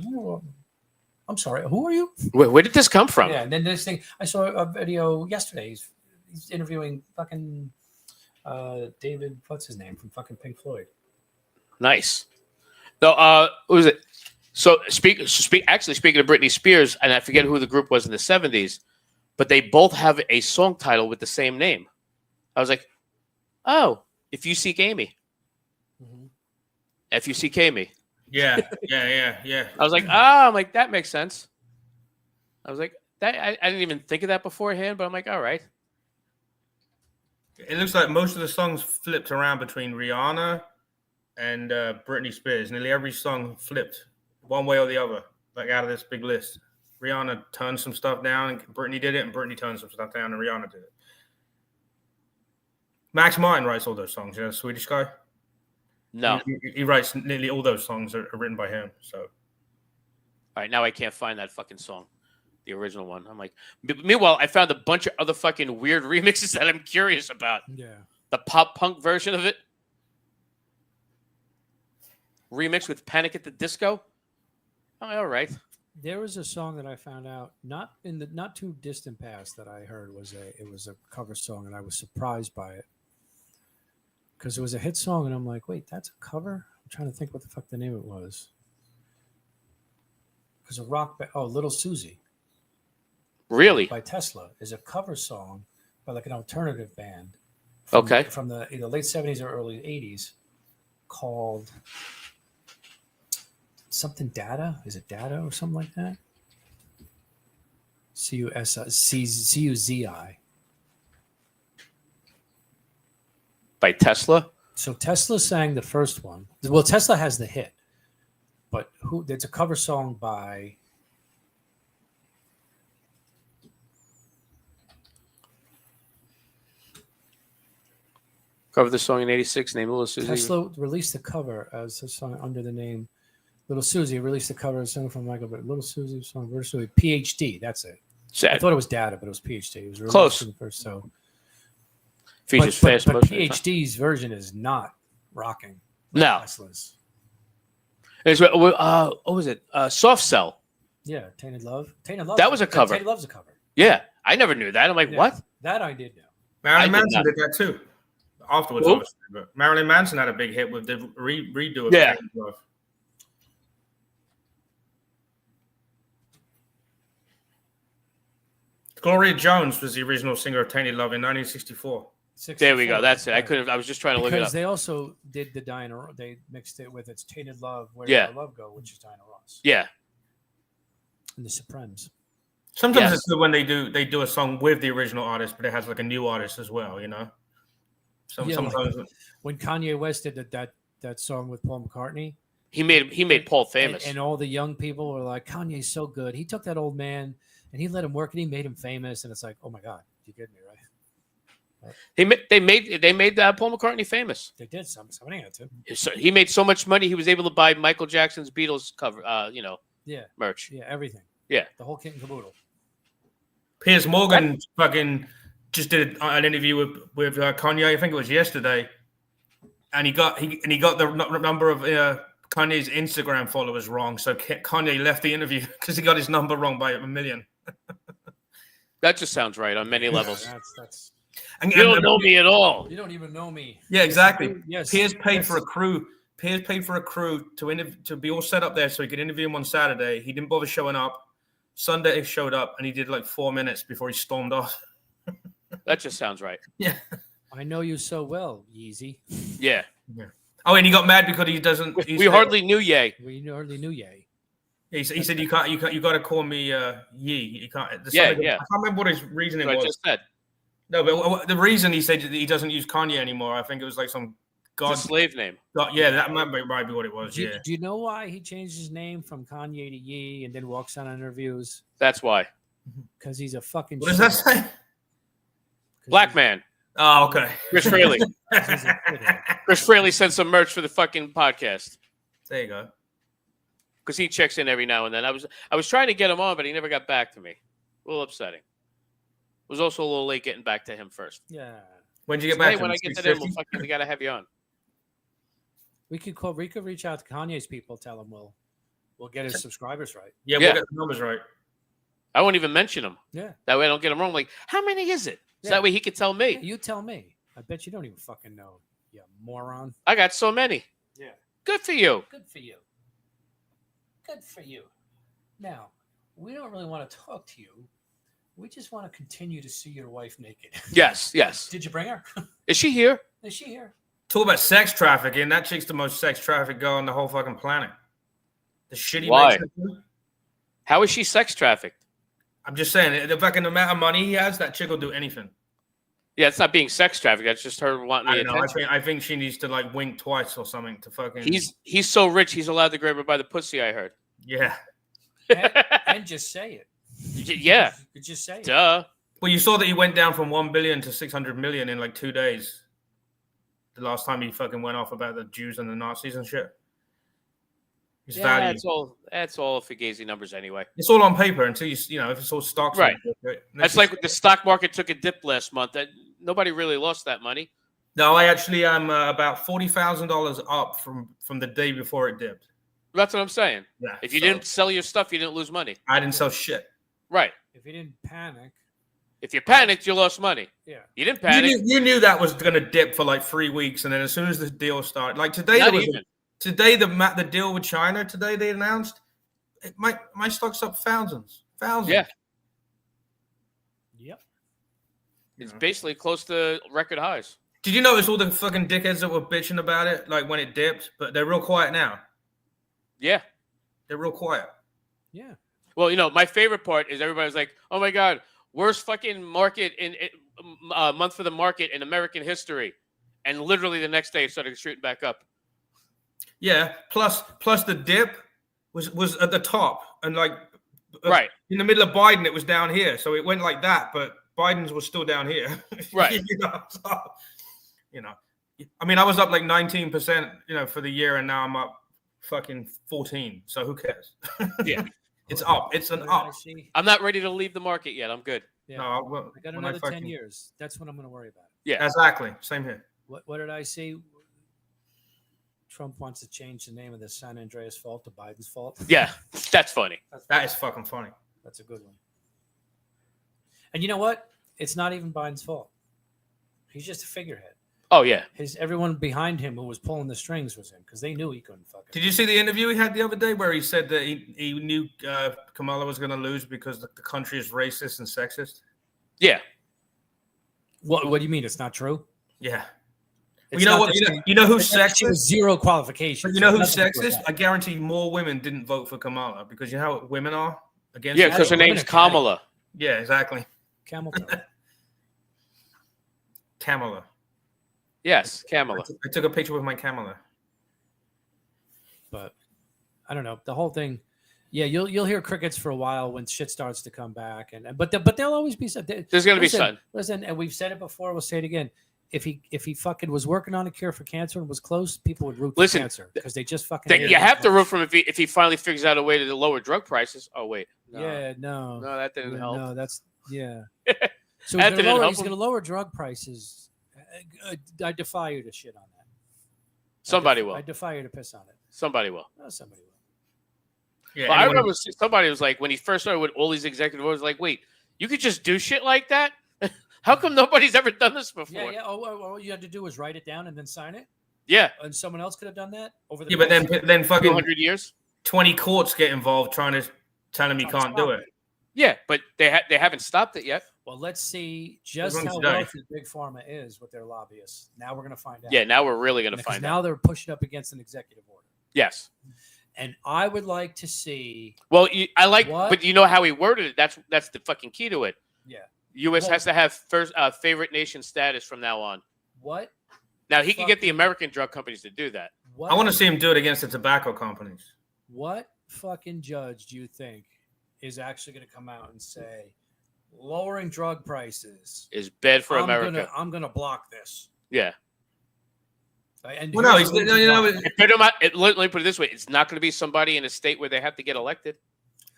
I'm sorry, who are you? Where did this come from? Yeah, and then this thing, I saw a video yesterday. He's interviewing fucking David, what's his name, from fucking Pink Floyd. Nice. So, what was it? So, speaking of Britney Spears, and I forget who the group was in the 70s, but they both have a song title with the same name. I was like, oh, If You Seek Amy. Mm-hmm. If You Seek Amy. Yeah. I was like, I'm like, that makes sense. I was like, that I didn't even think of that beforehand, but I'm like, all right. It looks like most of the songs flipped around between Rihanna and Britney Spears. Nearly every song flipped one way or the other, like out of this big list. Rihanna turned some stuff down, and Britney did it, and Britney turned some stuff down, and Rihanna did it. Max Martin writes all those songs, you know, the Swedish guy. No. He writes nearly all those songs are written by him. So, All right, now I can't find that fucking song, the original one. I'm like, meanwhile, I found a bunch of other fucking weird remixes that I'm curious about. Yeah. The pop punk version of it, remix with Panic at the Disco. I'm like, all right. There was a song that I found out not in the not too distant past that I heard was a cover song, and I was surprised by it because it was a hit song, and I'm like, wait, that's a cover? I'm trying to think what the fuck the name it was. Because a rock band, Little Susie Really? by Tesla is a cover song by like an alternative band. Okay. From the either late 70s or early 80s called something Data. Is it Data or something like that? C-U-Z-I. By Tesla? So Tesla sang the first one. Well, Tesla has the hit, but it's a cover song by Covered the song in 86, named Little Susie. Tesla released the cover as a song under the name Little Susie. Released the cover as a song from Michael, but Little Susie song virtually PhD. That's it. I Sad. thought it was Data, but it was PhD. It was released Close. in the first, so Features but fast motion. PhD's version is not rocking. No. Tesla's. It's, what was it? Soft Cell. Yeah, Tainted Love. Tainted Love. That was a cover. Tainted Love's a cover. Yeah. I never knew that. I'm like, Yeah. what? That I did know. Marilyn I did Manson not. did that too. Afterwards, Who? obviously. But Marilyn Manson had a big hit with the redo of Yeah. Tainted Love. Gloria Jones was the original singer of Tainted Love in 1964. There we go. That's it. I Right. couldn't. I was just trying to look it Because up. they also did the Diana. They mixed it with its Tainted Love, Where Yeah. Did Our Love Go, which is Diana Ross Yeah. and the Supremes. Sometimes Yes. it's good when they do a song with the original artist, but it has like a new artist as well, you know. So Yeah, sometimes When Kanye West did that song with Paul McCartney, He made Paul famous. and all the young people were like, "Kanye's so good. He took that old man and he let him work, and he made him famous." And it's like, oh my god, you get me right? They made Paul McCartney famous. They did somebody had to. So he made so much money he was able to buy Michael Jackson's Beatles cover, Yeah, merch. yeah, everything. Yeah. The whole kit and caboodle. Piers Morgan fucking just did an interview with Kanye. I think it was yesterday, and he got the number of Kanye's Instagram followers wrong. So Kanye left the interview because he got his number wrong by 1 million. That just sounds right on many levels. That's And, You don't know me at all. You don't even know me. Yeah, exactly. Yes. Piers paid Yes. for a crew. Piers paid for a crew to be all set up there so he could interview him on Saturday. He didn't bother showing up. Sunday he showed up and he did like 4 minutes before he stormed off. That just sounds right. Yeah. I know you so well, Yeezy. Yeah. Oh, and he got mad because he doesn't. We hardly knew Ye. We hardly knew Ye. He said you got to call me Yee. You can't. Yeah. I can't remember what his reasoning What I was. just said. No, but the reason he said that he doesn't use Kanye anymore, I think it was like some God. It's a slave name. Yeah, that might be what it was. Do Yeah. you know why he changed his name from Kanye to Ye and then walks on interviews? That's why. Because he's a fucking. What does that shithead. say? Black man. Oh, okay. Chris Fraley. He's a shithead. Chris Fraley sent some merch for the fucking podcast There you go. because he checks in every now and then. I was trying to get him on, but he never got back to me. A little upsetting. It was also a little late getting back to him first. Yeah. When did you get Hey, back? when to I him? get to them, 650? we gotta have you on. We could reach out to Kanye's people, tell him we'll get his subscribers right. Yeah, Yeah. we'll get the numbers right. I won't even mention him. Yeah. That way I don't get him wrong. Like, how many is it? So Yeah. that way he could tell me. You tell me. I bet you don't even fucking know, you moron. I got so many. Yeah. Good for you. Good for you. Good for you. Now, we don't really want to talk to you. We just want to continue to see your wife naked. Yes, yes. Did you bring her? Is she here? Is she here? Talk about sex trafficking. That chick's the most sex trafficked girl on the whole fucking planet. The shitty. Why? How is she sex trafficked? I'm just saying, the fucking amount of money he has, that chick will do anything. Yeah, it's not being sex trafficked. That's just her wanting I the don't know. attention. I think she needs to like wink twice or something to fucking. He's so rich, he's allowed to grab her by the pussy. I heard. Yeah. And just say it. Yeah. You just say it. Duh. Well, you saw that he went down from 1 billion to 600 million in like 2 days. The last time he fucking went off about the Jews and the Nazis and shit. His Yeah, value. that's all Fugazi numbers anyway. It's all on paper until you know if it's all stocks. Right. That's That's like the stock market took a dip last month. That nobody really lost that money. No, I actually am about $40,000 up from the day before it dipped. That's what I'm saying. Yeah. If you so didn't sell your stuff, you didn't lose money. I didn't sell shit. Right. If you didn't panic, If you panicked, you lost money. yeah. You didn't panic. You knew that was going to dip for like 3 weeks, and then as soon as the deal started, like today, Not there was even. today the deal with China. Today they announced my stock's up thousands. Yeah. Yep. It's basically close to record highs. Did you notice all the fucking dickheads that were bitching about it, like when it dipped? But they're real quiet now. Yeah. They're real quiet. Yeah. Well, you know, my favorite part is everybody's like, "Oh my God, worst fucking market in month for the market in American history," and literally the next day it started shooting back up. Yeah. Plus the dip was at the top, and like Right. in the middle of Biden, it was down here. So it went like that, but Biden's was still down here. Right. you know, I mean, I was up like 19%, for the year, and now I'm up fucking 14. So who cares? Yeah. It's up. It's an What did I up. see? I'm not ready to leave the market yet. I'm good. Yeah. No, I got another 10 years. That's what I'm going to worry about. Yeah. Exactly. Same here. What did I see? Trump wants to change the name of the San Andreas Fault to Biden's Fault. Yeah. That's funny. That is fucking funny. That's a good one. And you know what? It's not even Biden's fault. He's just a figurehead. Oh yeah. Everyone behind him who was pulling the strings was him because they knew he couldn't fucking. Did you see the interview he had the other day where he said that he knew Kamala was going to lose because the country is racist and sexist? Yeah. What do you mean? It's not true. Yeah. It's You know not what? that You know who's she has sexist? zero qualifications. You know who's Nothing to do with sexist? that. I guarantee more women didn't vote for Kamala because you know how women are against. Yeah, her? because her women name's are kidding. Kamala. Yeah, exactly. Camel toe. Kamala. Yes, Kamala. I took a picture with my Kamala. But I don't know the whole thing. Yeah, you'll hear crickets for a while when shit starts to come back, but there'll always be something. There's going to be something. Listen, and we've said it before. We'll say it again. If he fucking was working on a cure for cancer and was close, people would root for Listen, cancer because they just fucking. hate You it. have to root for him if he finally figures out a way to lower drug prices. Oh wait. No. Yeah, no, that didn't help. No, that's yeah. So That didn't help he's him. going to lower drug prices. I defy you to shit on that. Somebody will. I defy you to piss on it. Somebody will. Oh, somebody will. Yeah, Well, I anyone- remember somebody was like, when he first started with all these executive orders, like, wait, you could just do shit like that? How come nobody's ever done this before? Yeah, yeah. All you had to do was write it down and then sign it. Yeah. And someone else could have done that over the. Yeah, but then fucking 200 years. 20 courts get involved trying to tell him he can't do it. Yeah, but they haven't stopped it yet. Well, let's see just Everyone's how today. wealthy Big Pharma is with their lobbyists. Now we're going to find out. Yeah, now we're really going to Because find now out. they're pushing up against an executive order. Yes. And I would like to see. Well, I like, What? but you know how he worded it. That's the fucking key to it. Yeah. U.S. Well- has to have first favorite nation status from now on. What? Now he can get the Fucking- American drug companies to do that. What? I want to see him do it against the tobacco companies. What fucking judge do you think is actually going to come out and say lowering drug prices? Is bad for America. I'm gonna block this. Yeah. And Well, no, here's he's, the reason why. Let me put it this way: it's not going to be somebody in a state where they have to get elected.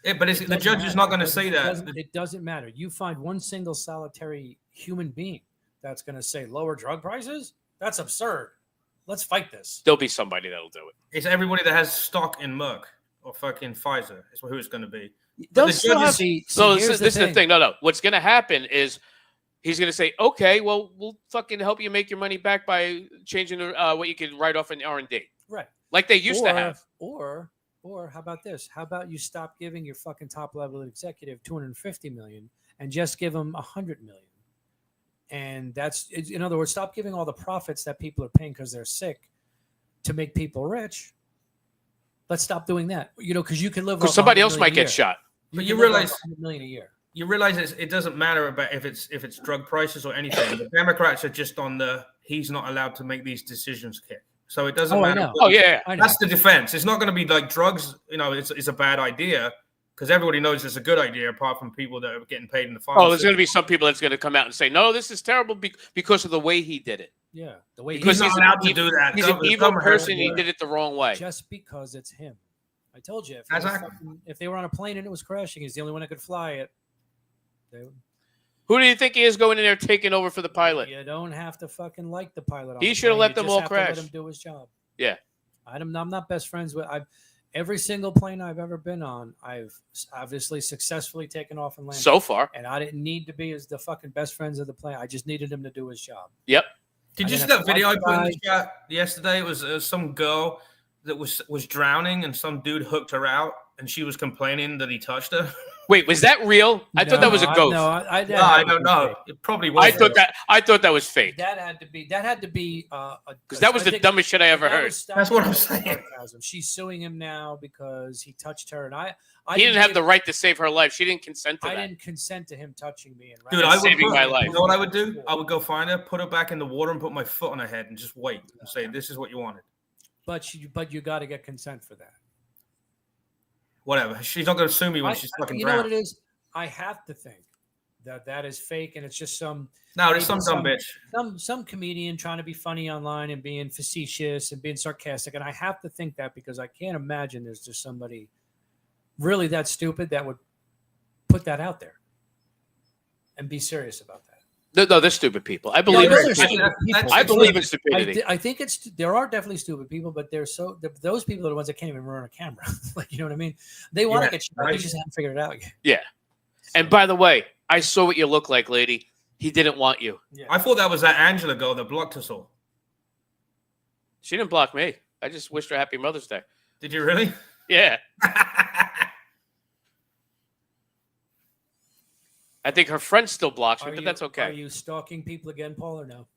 Yeah, but the Doesn't judge is matter. not going to say that. It doesn't matter. You find one single solitary human being that's going to say lower drug prices. That's absurd. Let's fight this. There'll be somebody that'll do it. It's everybody that has stock in Merck or fucking Pfizer. Is who it's going to be. They'll the still judges- have. See, So here's this is the thing. No. What's going to happen is he's going to say, "Okay, well, we'll fucking help you make your money back by changing what you can write off in R&D, Right. like they used to have." Or how about this? How about you stop giving your fucking top level executive 250 million and just give them 100 million? And that's, in other words, stop giving all the profits that people are paying because they're sick to make people rich. Let's stop doing that. Because you can live Because off somebody 100 else million might a get year. shot. But can you live off realize- 100 million a year. You realize it doesn't matter about if it's drug prices or anything. The Democrats are just on the he's not allowed to make these decisions kick. So it doesn't Oh, I matter. know. Oh yeah. I know. That's the defense. It's not going to be like drugs. It's a bad idea because everybody knows it's a good idea, apart from people that are getting paid in the pharmacy. Oh, there's going to be some people that's going to come out and say, "No, this is terrible because of the way he did it." Yeah. The way Because He's not allowed to do that. He's an Government evil has to person. do He it. did it the wrong way. just because it's him. I told you, Exactly. if they were on a plane and it was crashing, he's the only one that could fly it. Who do you think he is going in there taking over for the pilot? You don't have to fucking like the pilot. on He the should have plane. let You them just all have to let crash. him do his job. Yeah. I'm not best friends with. Every single plane I've ever been on, I've obviously successfully taken off and landed. So far, And I didn't need to be as the fucking best friends of the plane. I just needed him to do his job. yep. Did I you see didn't that video I have to put in watch the chat yesterday? It was some girl that was drowning and some dude hooked her out and she was complaining that he touched her. Wait, was that real? I thought that was a ghost. No, I don't know. It probably was. I thought that was fake. That had to be. Because that was the dumbest shit I ever heard. That's what I'm saying. She's suing him now because he touched her, and I He didn't have the right to save her life. She didn't consent to I that. didn't consent to him touching me. And Dude, I would saving my you life. know what I would do? I would go find her, put her back in the water, and put my foot on her head, and just wait and say, "This is what you wanted." But you got to get consent for that. Whatever. She's not going to sue me when she's fucking You know what drowned. it is? I have to think that is fake, and it's just some No, there's some maybe dumb bitch. some comedian trying to be funny online and being facetious and being sarcastic. And I have to think that because I can't imagine there's just somebody really that stupid that would put that out there and be serious about that. No, they're stupid people. I believe. Yeah, in they're stupidity. stupid people. I believe in stupidity. I think there are definitely stupid people, but those people are the ones that can't even run a camera. Like, you know what I mean? They want to Yeah, get shot. right. They just haven't figured it out yet. Yeah. And by the way, I saw what you look like, lady. He didn't want you. Yeah. I thought that was that Angela girl that blocked us all. She didn't block me. I just wished her happy Mother's Day. Did you really? Yeah. I think her friend still blocks me, but that's Are okay. you stalking people again, Paul, or no?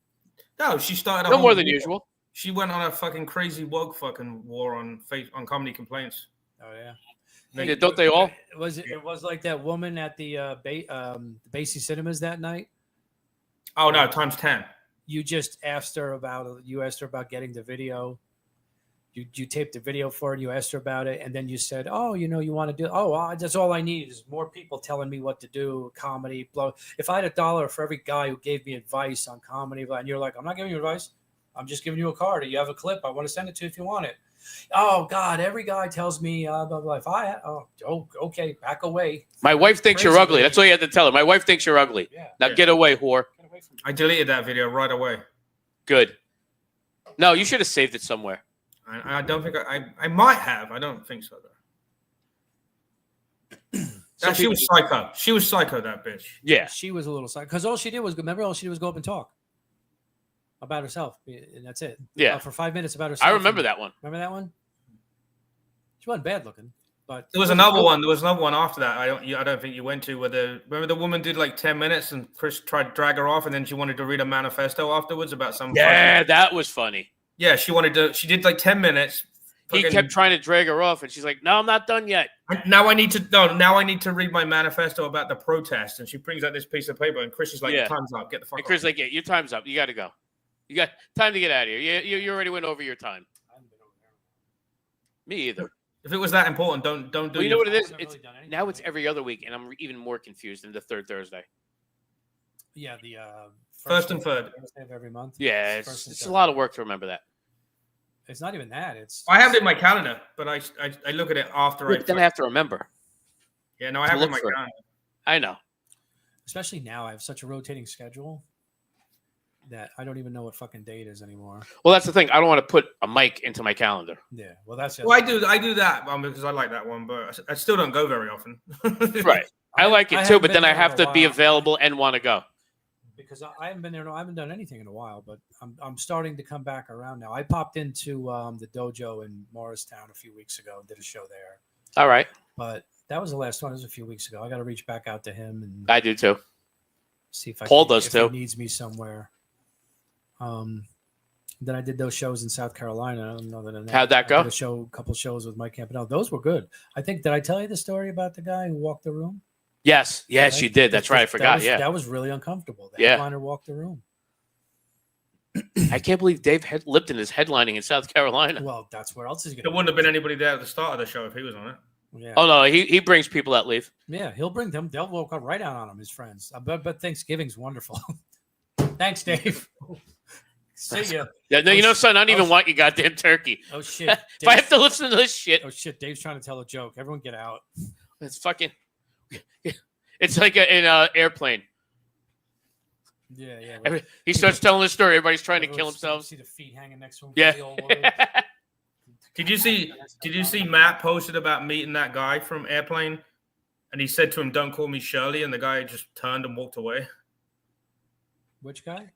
No, she started. a No whole more than war. usual. She went on a fucking crazy woke fucking war on comedy complaints. Oh yeah. Yeah, don't they all? It was like that woman at the Basie Cinemas that night. Oh no, times 10. You just asked her about. You asked her about getting the video. You taped the video for her. And you asked her about it, and then you said, "Oh, you want to do? Oh, that's all I need is more people telling me what to do. Comedy, blow. If I had $1 for every guy who gave me advice on comedy, and you're like, I'm not giving you advice. I'm just giving you a card. You have a clip. I want to send it to you if you want it. Oh God, every guy tells me, blah, blah. If okay, back away. My wife thinks you're Crazy ugly. lady. That's all you had to tell her. My wife thinks you're ugly. Yeah, Now Yeah. get away, whore. get away from me. I deleted that video right away. Good. No, you should have saved it somewhere. I don't think I might have. I don't think so though. She was psycho. She was psycho, that bitch. Yeah. She was a little psycho. Because all she did was, remember, all she did was go up and talk about herself. And that's it. Yeah. For 5 minutes about herself. I remember that one. Remember that one? She wasn't bad looking. But there was another one. There was another one after that. I don't think you went to. Remember the woman did like 10 minutes, and Chris tried to drag her off, and then she wanted to read a manifesto afterwards about some. Yeah, that was funny. Yeah, she wanted to. She did like 10 minutes. He kept trying to drag her off, and she's like, "No, I'm not done yet." Now I need to read my manifesto about the protest, and she brings out this piece of paper, and Chris is like, "Time's up. Get the fuck." And Chris is like, "Yeah, your time's up. You got to go. You got time to get out of here. You already went over your time." Me either. If it was that important, don't do. Well, you know what it is? Now it's every other week, and I'm even more confused than the third Thursday. Yeah, the first and third Thursday of every month. Yeah, it's a lot of work to remember that. It's not even that. I have it in my calendar, but I look at it after. Then I have to remember. Yeah, no, I have it in my calendar. I know. Especially now, I have such a rotating schedule that I don't even know what fucking date is anymore. Well, that's the thing. I don't want to put a mic into my calendar. Yeah, well, that's. Well, I do that because I like that one, but I still don't go very often. Right. I like it too, but then I have to be available and want to go. Because I haven't been there. I haven't done anything in a while, but I'm starting to come back around now. I popped into the dojo in Morristown a few weeks ago and did a show there. All right. But that was the last one. It was a few weeks ago. I got to reach back out to him and I do too. See if Paul does too. He needs me somewhere. Then I did those shows in South Carolina. Other than that, how'd that go? I did a couple shows with Mike Campanella. Those were good. I think. Did I tell you the story about the guy who walked the room? Yes, you did. That's right. I forgot. That was really uncomfortable. The headliner walked the room. I can't believe Dave Lipton is headlining in South Carolina. Well, that's where else he's going. There wouldn't have been anybody there at the start of the show if he was on it. Yeah. Oh no, he brings people that leave. Yeah, he'll bring them. They'll walk up right out on him, his friends. But Thanksgiving's wonderful. Thanks, Dave. See ya. Yeah, no, you know, son, I don't even want your goddamn turkey. Oh shit! If I have to listen to this shit. Oh shit! Dave's trying to tell a joke. Everyone, get out. It's fucking. It's like an airplane. Yeah. He starts telling the story. Everybody's trying to kill themselves. See the feet hanging next to him. Yeah. Did you see Matt posted about meeting that guy from Airplane, and he said to him, "Don't call me Shirley," and the guy just turned and walked away. Which guy?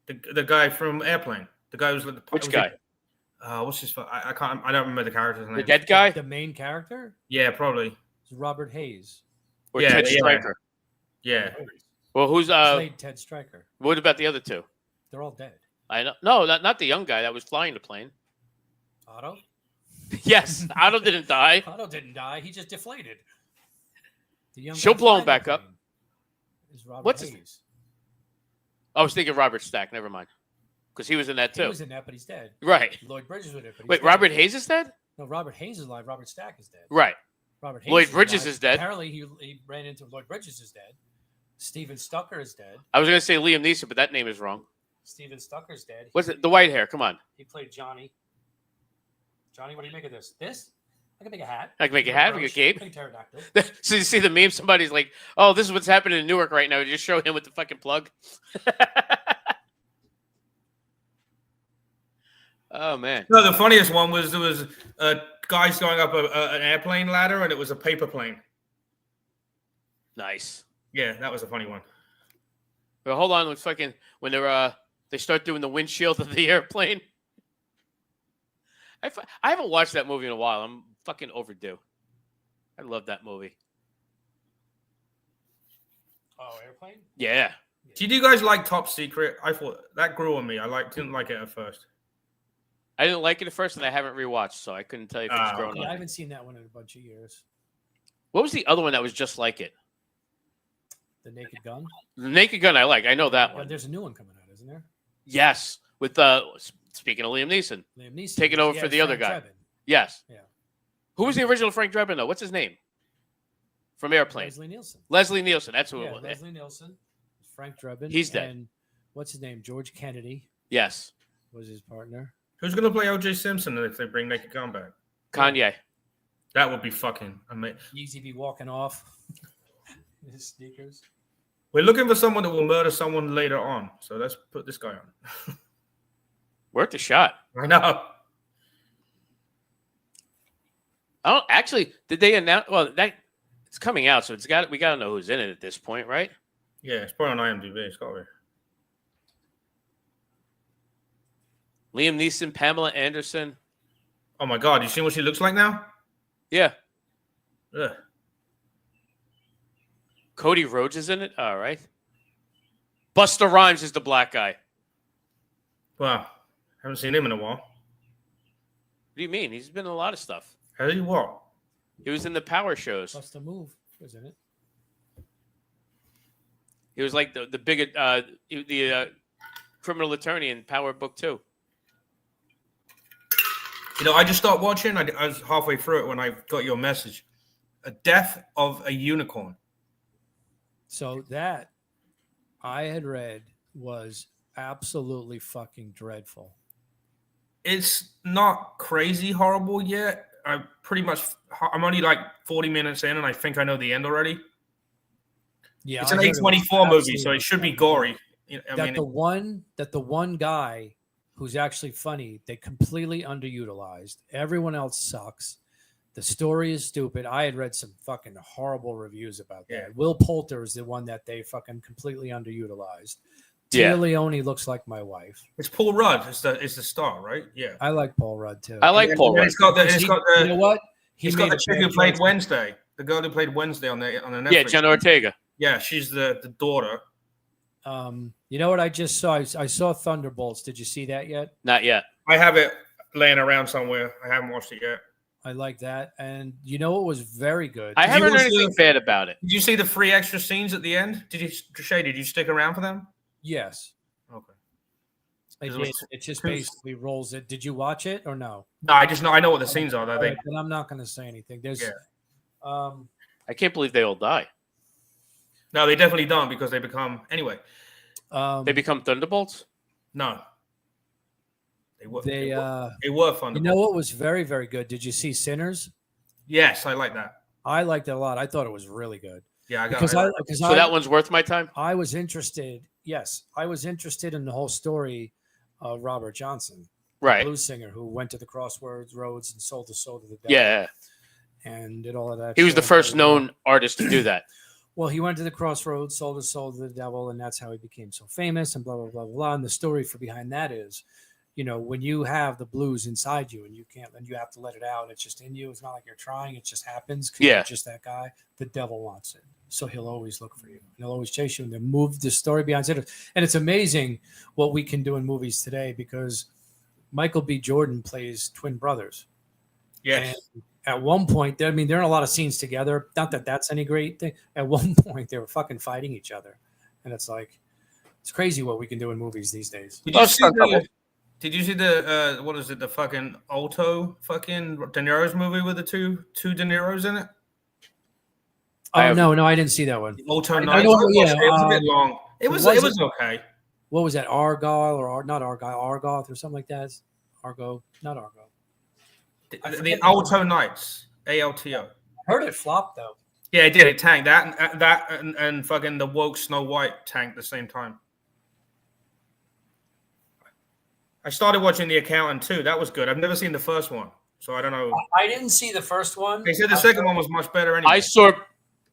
The guy from Airplane. The guy was like which guy? What's his? I can't. I don't remember the character's name. The dead guy. The main character. Yeah, probably. It's Robert Hayes. Or Ted Stryker. Yeah. Well, who's played Ted Stryker? What about the other two? They're all dead. I know. No, not the young guy that was flying the plane. Otto. Yes, Otto didn't die. Otto didn't die. He just deflated. The young. She'll blow him back up. Is Robert What's Hayes. I was thinking Robert Stack. Never mind, because he was in that too. He was in that, but he's dead. Right. Lloyd Bridges was in it. But wait, Robert Hayes is dead? No, Robert Hayes is alive. Robert Stack is dead. Right. Robert Hayes Lloyd Bridges is dead. Apparently, he ran into Lloyd Bridges is dead. Steven Stucker is dead. I was going to say Liam Neeson, but that name is wrong. Steven Stucker's dead. What's it? The white hair. Come on. He played Johnny. Johnny, what do you make of this? This? I can make a hat. I can make a hat. Make a cape. Make a pterodactyl. So you see the meme? Somebody's like, "Oh, this is what's happening in Newark right now." Just show him with the fucking plug. Oh man! No, the funniest one was there was guys going up an airplane ladder, and it was a paper plane. Nice. Yeah, that was a funny one. But hold on, when they start doing the windshield of the airplane. I haven't watched that movie in a while. I'm fucking overdue. I love that movie. Oh, Airplane? Yeah. Did you guys like Top Secret? I thought that grew on me. Didn't like it at first. I didn't like it at first, and I haven't rewatched, so I couldn't tell you if it's grown on. I haven't seen that one in a bunch of years. What was the other one that was just like it? The Naked Gun? The Naked Gun I like. I know that one. There's a new one coming out, isn't there? Yes. With speaking of Liam Neeson. Liam Neeson. Taking over for the other guy. Drebin. Yes. Yeah. Who was the original Frank Drebin, though? What's his name? From Airplane. Leslie Nielsen. Leslie Nielsen. That's who it was. Leslie Nielsen. Frank Drebin. He's dead. And what's his name? George Kennedy. Yes. Was his partner. Who's going to play O.J. Simpson if they bring Naked Gun back? Kanye. That would be fucking amazing. Yeezy be walking off in his sneakers. We're looking for someone that will murder someone later on. So let's put this guy on. Worth a shot. I know. Oh, actually, did they announce? Well, It's coming out, so we got to know who's in it at this point, right? Yeah, it's probably on IMDb. It's got to be. Liam Neeson, Pamela Anderson. Oh my God! You seen what she looks like now? Yeah. Ugh. Cody Rhodes is in it. All right. Busta Rhymes is the black guy. Wow, haven't seen him in a while. What do you mean? He's been in a lot of stuff. Has he what? He was in the Power shows. Plus the move, isn't it? He was like the big criminal attorney in Power Book 2. You know, I just started watching. I was halfway through it when I got your message. A Death of a Unicorn. So that I had read was absolutely fucking dreadful. It's not crazy horrible yet. I'm only like 40 minutes in, and I think I know the end already. Yeah, it's an A24 movie, so it should be gory. The one guy who's actually funny, they completely underutilized. Everyone else sucks. The story is stupid. I had read some fucking horrible reviews about that. Yeah. Will Poulter is the one that they fucking completely underutilized. Yeah. Tia Leone looks like my wife. It's Paul Rudd. It's the star, right? Yeah. I like Paul Rudd too. I like Paul Rudd. You know what? He's got the chick who played Wednesday. The girl who played Wednesday on the Netflix. Yeah, Jenna Ortega. Yeah, she's the daughter. You know what I just saw? I saw Thunderbolts. Did you see that yet? Not yet. I have it laying around somewhere. I haven't watched it yet. I like that. And you know what was very good? I haven't heard anything bad about it. Did you see the 3 extra scenes at the end? Did you stick around for them? Yes. Okay. I did. It just basically rolls it. Did you watch it or no? No, I know what the scenes are. Then I'm not going to say anything. There's, I can't believe they all die. No, they definitely don't because they become anyway. They become Thunderbolts? No. They were fun. You know what was very, very good? Did you see Sinners? Yes, I like that. I liked it a lot. I thought it was really good. Yeah, so that one's worth my time? I was interested. Yes, I was interested in the whole story of Robert Johnson, right? Blues singer who went to the Crossroads and sold his soul to the devil. Yeah, and did all of that. He was the first known artist to do that. Well, he went to the Crossroads, sold his soul to the devil, and that's how he became so famous. And blah blah blah blah. And the story behind that is, you know, when you have the blues inside you and you have to let it out. It's just in you. It's not like you're trying. It just happens. Yeah. You're just that guy. The devil wants it. So he'll always look for you. He'll always chase you. And they move the story behind it. And it's amazing what we can do in movies today because Michael B. Jordan plays twin brothers. Yes. And at one point, they're in a lot of scenes together. Not that that's any great thing. At one point, they were fucking fighting each other. And it's like, it's crazy what we can do in movies these days. Did you see the what is it? The fucking Alto fucking De Niro's movie with the two De Niro's in it? Oh no, I didn't see that one. Alto I Night. know, it was a bit long. It was okay. What was that? Argyle or not Argyle? Argoth or something like that? Argo, not Argo. The Alto Nights. ALTO. I heard it flopped though. Yeah, it did. It tanked. That and fucking the woke Snow White tanked at the same time. I started watching The Accountant too. That was good. I've never seen the first one, so I don't know. I didn't see the first one. They said the second one was much better anyway.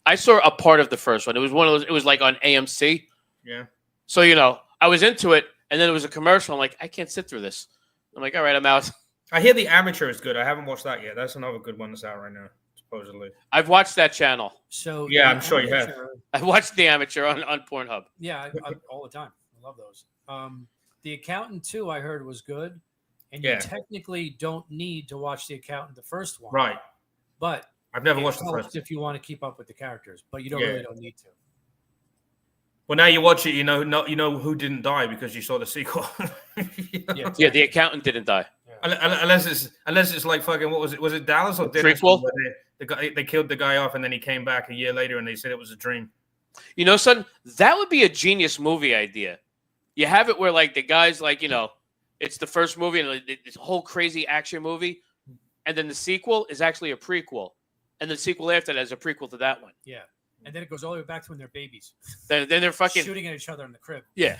I saw a part of the first one. It was one of those. It was like on AMC. Yeah. So I was into it, and then it was a commercial. I'm like, I can't sit through this. I'm like, all right, I'm out. I hear The Amateur is good. I haven't watched that yet. That's another good one that's out right now, supposedly. I've watched that channel. So yeah, I'm sure you have. I watched The Amateur on Pornhub. Yeah, I all the time. I love those. The Accountant 2, I heard was good, and you technically don't need to watch The Accountant, the first one, right? But I've never watched the first. If you want to keep up with the characters, but you really don't need to. Well, now you watch it, you know who didn't die because you saw the sequel. Yeah, The Accountant didn't die. Yeah. Unless it's like fucking what was it? Was it Dallas or prequel? They killed the guy off and then he came back a year later and they said it was a dream. Son, that would be a genius movie idea. You have it where like the guy's like, it's the first movie and it's a whole crazy action movie, and then the sequel is actually a prequel, and the sequel after that is a prequel to that one. Yeah, and then it goes all the way back to when they're babies. Then they're fucking shooting at each other in the crib. Yeah,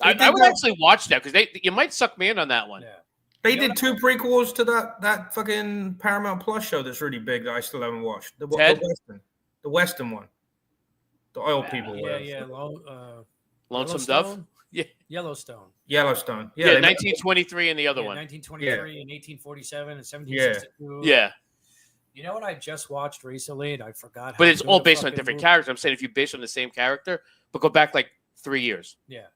I would actually watch that because you might suck me in on that one. Yeah, They did 2 prequels to that fucking Paramount Plus show that's really big that I still haven't watched. The Western one. The oil people. Yeah. Lonesome Dove. Yeah, Yellowstone. Yeah, 1923 and the other one. 1923 and 1847 and 1762. Yeah. You know what I just watched recently, and I forgot. But it's all based on different characters. I'm saying if you base on the same character, but go back like 3 years. Yeah.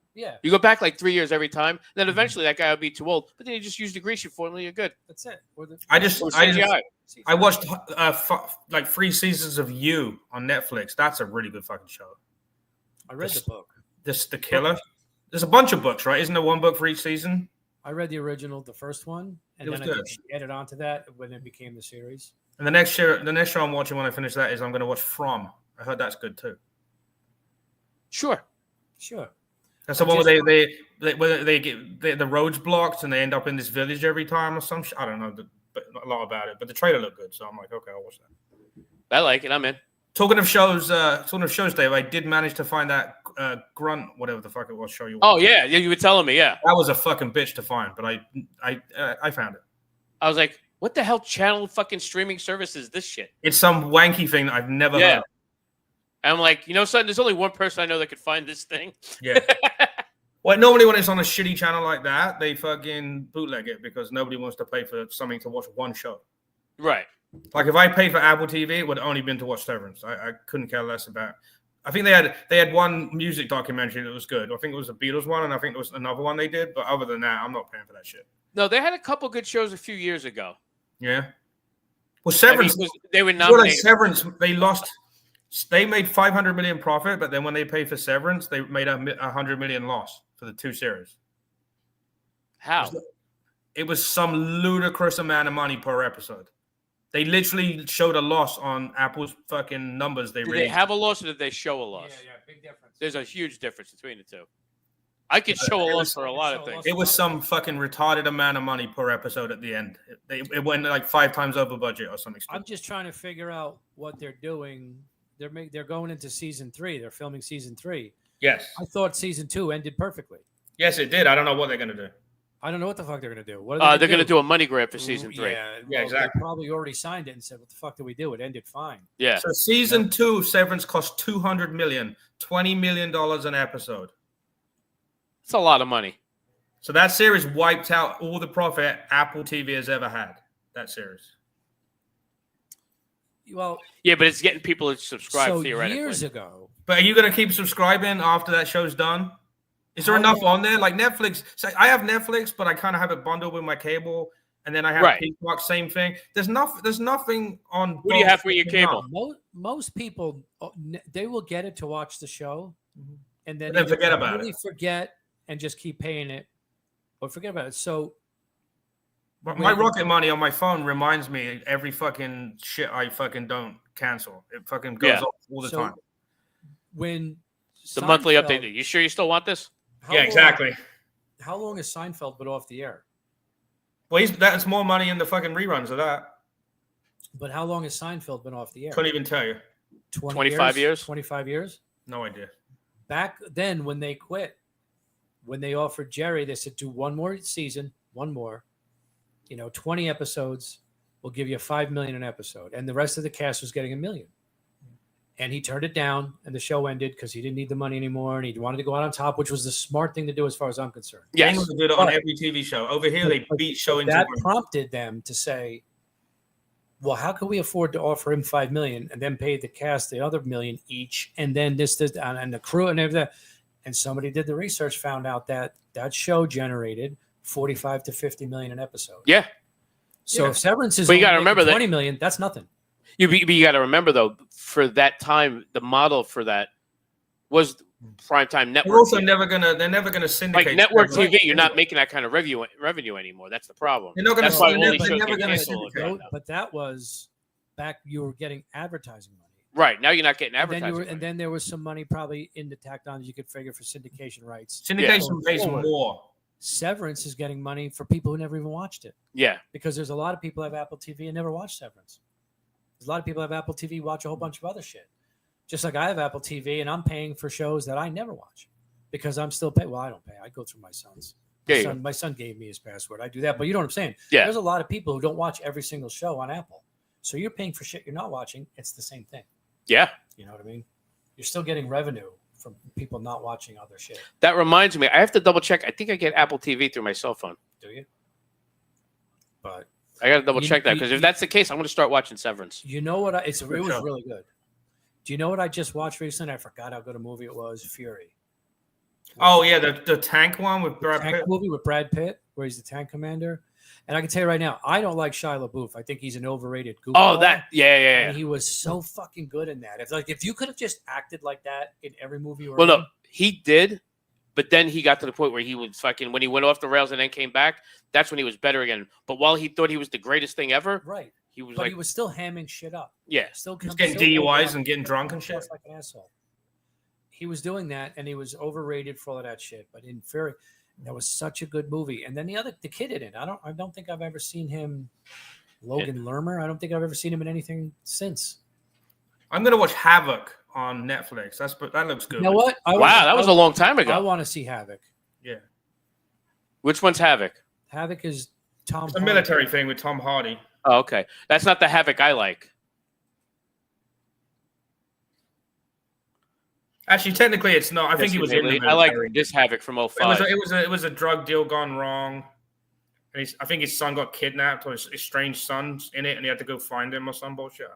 You go back like 3 years every time. Then eventually that guy will be too old. But then you just use the grease formula. You're good. That's it. I watched like 3 seasons of You on Netflix. That's a really good fucking show. I read the book. The Killer. There's a bunch of books, right? Isn't there one book for each season? I read the original, the first one, and then I added on to that when it became the series. And the next show I'm watching when I finish that is I'm going to watch From. I heard that's good too. Sure. That's the one where they get the roads blocked and they end up in this village every time or some shit. I don't know a lot about it, but the trailer looked good, so I'm like, okay, I'll watch that. I like it. I'm in. Talking of shows, Dave, I did manage to find that Grunt, whatever the fuck it was, show you. Oh yeah, you were telling me, yeah. That was a fucking bitch to find, but I found it. I was like, what the hell channel fucking streaming service is this shit? It's some wanky thing that I've never heard of. I'm like, you know something? There's only one person I know that could find this thing. Yeah. Well, normally when it's on a shitty channel like that, they fucking bootleg it because nobody wants to pay for something to watch one show. Right. Like if I paid for Apple TV, it would have only been to watch Severance. I couldn't care less about. I think they had one music documentary that was good. I think it was a Beatles one, and I think there was another one they did. But other than that, I'm not paying for that shit. No, they had a couple good shows a few years ago. Yeah. Well, Severance. They were nominated. Severance. They lost. They made 500 million profit, but then when they paid for Severance, they made 100 million loss for the 2 series. How? It was some ludicrous amount of money per episode. They literally showed a loss on Apple's fucking numbers. Did they have a loss or did they show a loss? Yeah, big difference. There's a huge difference between the two. I could show a loss for a lot of things. It was some fucking retarded amount of money per episode at the end. It went like 5 times over budget or something. I'm just trying to figure out what they're doing. They're going into season 3. They're filming season 3. Yes. I thought season 2 ended perfectly. Yes, it did. I don't know what they're going to do. I don't know what the fuck they're going to do. What are they're going to do a money grab for season 3. Yeah, exactly. They probably already signed it and said, what the fuck did we do? It ended fine. Yeah. So season 2 Severance cost $200 million, $20 million an episode. It's a lot of money. So that series wiped out all the profit Apple TV has ever had. That series. Well, yeah, but it's getting people to subscribe theoretically. Years ago. But are you going to keep subscribing after that show's done? Is there enough on there? Like Netflix. So I have Netflix, but I kind of have it bundled with my cable, and then I have Peacock. Same thing. There's nothing on. What do you have for your cable? Most people, they will get it to watch the show, and then forget about it. Forget and just keep paying it, or forget about it. So, but my Rocket Money on my phone reminds me every fucking shit I fucking don't cancel. It fucking goes off all the time. When the monthly update, you sure you still want this? Exactly. How long has Seinfeld been off the air? Well, that's more money in the fucking reruns of that. But how long has Seinfeld been off the air? Couldn't even tell you. 25 years? 25 years? No idea. Back then, when they quit, when they offered Jerry, they said, do one more season, 20 episodes. We'll give you $5 million an episode. And the rest of the cast was getting $1 million. And he turned it down, and the show ended because he didn't need the money anymore, and he wanted to go out on top, which was the smart thing to do as far as I'm concerned. Yes, they did it on every TV show. Over here, they beat show into that prompted them to say, well, how can we afford to offer him $5 million and then pay the cast the other $1 million each, and then this and the crew and everything? And somebody did the research, found out that show generated $45 to $50 million an episode. Yeah. So if Severance is you got to remember $20 million, that's nothing. You got to remember, though, for that time, the model for that was primetime network. They're never gonna syndicate. Like network TV, you're not making that kind of revenue anymore. That's the problem. They're not gonna. That's why only shows get canceled. But that was back. You were getting advertising money. Right now, you're not getting advertising. And then there was some money probably in the tacked on. You could figure for syndication rights. Syndication pays more. Severance is getting money for people who never even watched it. Yeah, because there's a lot of people who have Apple TV and never watched Severance. There's a lot of people who have Apple TV watch a whole bunch of other shit. Just like I have Apple TV and I'm paying for shows that I never watch because I'm still paying. Well, I don't pay. I go through my sons. My son gave me his password. I do that, but you know what I'm saying? Yeah. There's a lot of people who don't watch every single show on Apple. So you're paying for shit you're not watching. It's the same thing. Yeah. You know what I mean? You're still getting revenue from people not watching other shit. That reminds me, I have to double check. I think I get Apple TV through my cell phone. Do you? But I got to double check that, because if that's the case, I'm going to start watching Severance. you know what? It was really good. Do you know what I just watched recently? I forgot how good a movie it was. Fury. Oh yeah, the tank one with Brad Tank Pitt. movie with Brad Pitt, where he's the tank commander. And I can tell you right now, I don't like Shia LaBeouf. I think he's an overrated goofball. Oh, that. Yeah. And he was so fucking good in that. It's like if you could have just acted like that in every movie. Well, no, he did, but then he got to the point where he was fucking, when he went off the rails and then came back, that's when he was better again. But while he thought he was the greatest thing ever, right, he was he was still hamming shit up. Yeah, still getting DUIs and getting drunk and shit. Like an asshole. He was doing that, and he was overrated for all of that shit. But in Fury, that was such a good movie. And then the kid in it. I don't think I've ever seen him. Logan Lermer. I don't think I've ever seen him in anything since. I'm gonna watch Havoc on Netflix. That looks good. You know what? That was a long time ago. I want to see Havoc. Yeah. Which one's Havoc? Havoc is Tom. It's a military thing with Tom Hardy. Oh, okay. That's not the Havoc I like. Actually, technically, it's not. I think he was in the military. I like this Havoc from 05. It was a drug deal gone wrong. And I think his son got kidnapped, or his estranged son's in it, and he had to go find him or some bullshit.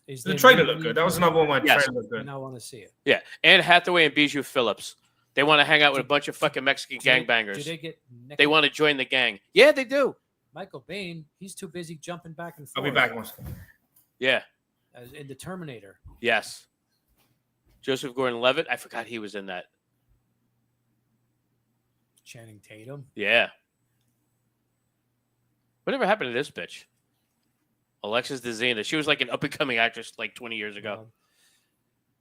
The trailer looked good. That was another one where the trailer looked good. And I want to see it. Yeah. Anne Hathaway and Bijou Phillips. They want to hang out with a bunch of fucking Mexican gangbangers. They want to join the gang. Yeah, they do. Michael Biehn, he's too busy jumping back and forth. I'll be back once. Yeah. As in the Terminator. Yes. Joseph Gordon-Levitt. I forgot he was in that. Channing Tatum. Yeah. Whatever happened to this bitch? Alexis Dezena. She was like an up-and-coming actress like 20 years ago.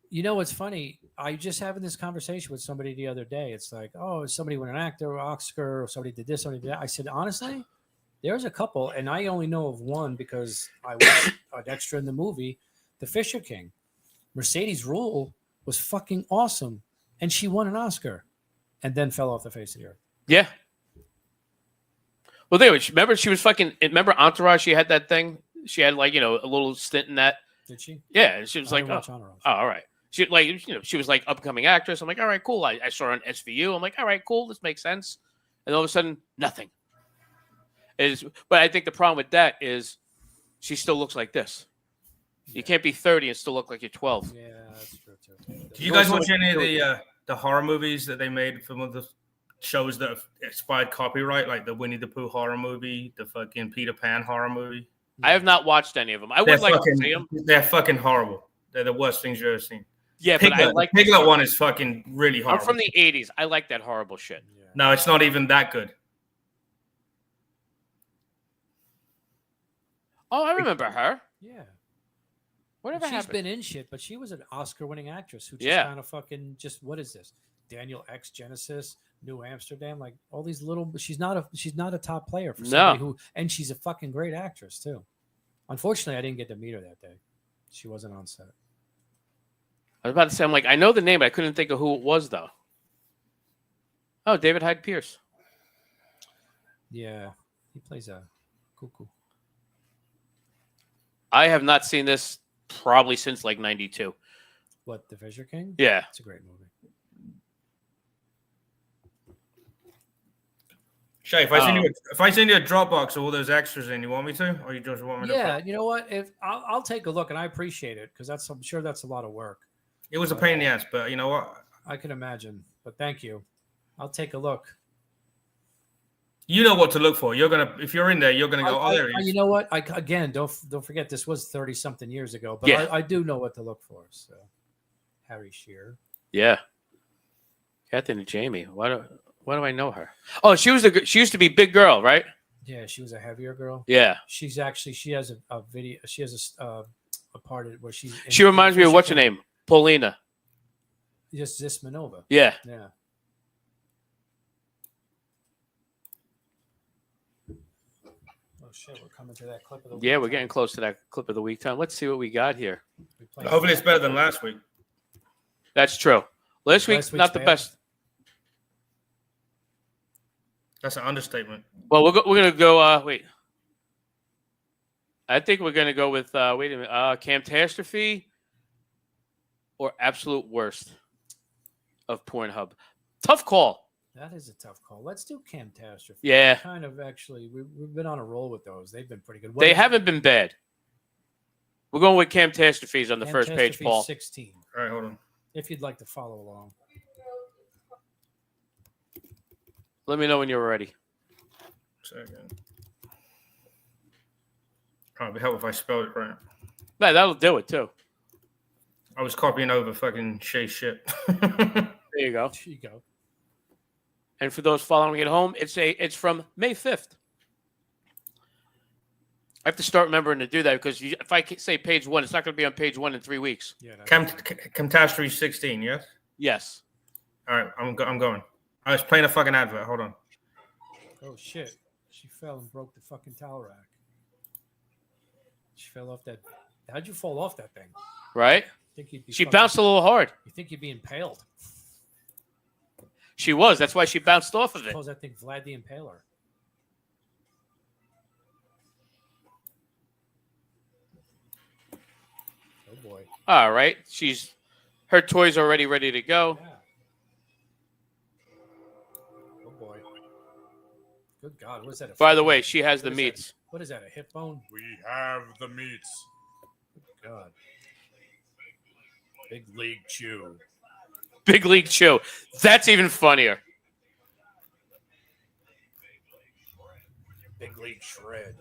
You know what's funny? I just having this conversation with somebody the other day. It's like, oh, somebody won an actor, Oscar, or somebody did this, somebody did that. I said, honestly, there's a couple, and I only know of one because I was an extra in the movie, The Fisher King. Mercedes Rule was fucking awesome, and she won an Oscar, and then fell off the face of the earth. Yeah. Well, remember she was fucking. Remember Entourage? She had that thing. She had like a little stint in that. Did she? Yeah, and she was like, oh, all right. She she was like upcoming actress. I'm like, all right, cool. I saw her on SVU. I'm like, all right, cool. This makes sense. And all of a sudden, nothing. But I think the problem with that is she still looks like this. Yeah. You can't be 30 and still look like you're 12. Yeah, that's true too. Did you guys watch any of the horror movies that they made from one of the shows that have expired copyright, like the Winnie the Pooh horror movie, the fucking Peter Pan horror movie? I have not watched any of them. I would like to see them. They're fucking horrible. They're the worst things you've ever seen. Yeah, Piglet, but I like Piglet one is fucking really horrible. I'm from the 80s. I like that horrible shit. Yeah. No, it's not even that good. Oh, I remember her. Yeah. Whatever She's happened? been in shit, but she was an Oscar-winning actress who just kind of fucking what is this? Daniel X Genesis, New Amsterdam, like all these little. She's not a top player for somebody who, and she's a fucking great actress too. Unfortunately, I didn't get to meet her that day. She wasn't on set. I was about to say, I'm like, I know the name, but I couldn't think of who it was though. Oh, David Hyde Pierce. Yeah, he plays a cuckoo. I have not seen this probably since like 92. What, The Fisher King? Yeah. It's a great movie. Shay, if I send you a Dropbox of all those extras in, you want me to, or you just want me to? Yeah, you know what? If I'll take a look, and I appreciate it because I'm sure that's a lot of work. It was a pain in the ass, but you know what? I can imagine. But thank you. I'll take a look. You know what to look for. If you're in there, you're gonna go. There he is. You know what? Again, don't forget this was 30-something years ago, but yeah. I do know what to look for. So, Harry Shearer. Yeah. Catherine and Jamie. Why do I know her? Oh, she used to be Big Girl, right? Yeah, she was a heavier girl. Yeah. She has a video. She has a part of it where she reminds me of what's her name? Paulina. Just Zismanova. Yeah. Yeah. Oh shit, we're coming to that clip of the week. Yeah, we're getting close to that clip of the week time. Let's see what we got here. Hopefully it's better than last week. That's true. Last week, not the best. That's an understatement. Well, we're gonna go. Wait, I think we're gonna go with. Wait a minute. Camtastrophe or absolute worst of Pornhub. Tough call. That is a tough call. Let's do Camtastrophe. Yeah. Kind of actually, we've been on a roll with those. They've been pretty good. They haven't been bad. We're going with Camtastrophes on the first page, Camtastrophe Paul. 16. All right, hold on. If you'd like to follow along. Let me know when you're ready. Second. Probably help if I spelled it right. No, that'll do it too. I was copying over fucking Shay shit. There you go. There you go. And for those following at home, it's from May 5th. I have to start remembering to do that because if I say page 1, it's not going to be on page 1 in 3 weeks. Yeah. Camtastrophe 16, yes? Yes. All right, I'm going. I was playing a fucking advert. Hold on. Oh shit! She fell and broke the fucking towel rack. She fell off that. How'd you fall off that thing? Right? Think you'd be She fucking- bounced a little hard. You think you'd be impaled? She was. That's why she bounced off of it. Suppose I think Vlad the Impaler. Oh boy. All right. Her toy's already ready to go. Yeah. Oh boy. Good God, what is that? By the way, she has What the is that? meats. What is that? A hip bone? We have the meats. Good God. Big League Chew. Big League Chew. That's even funnier. Big League Shred.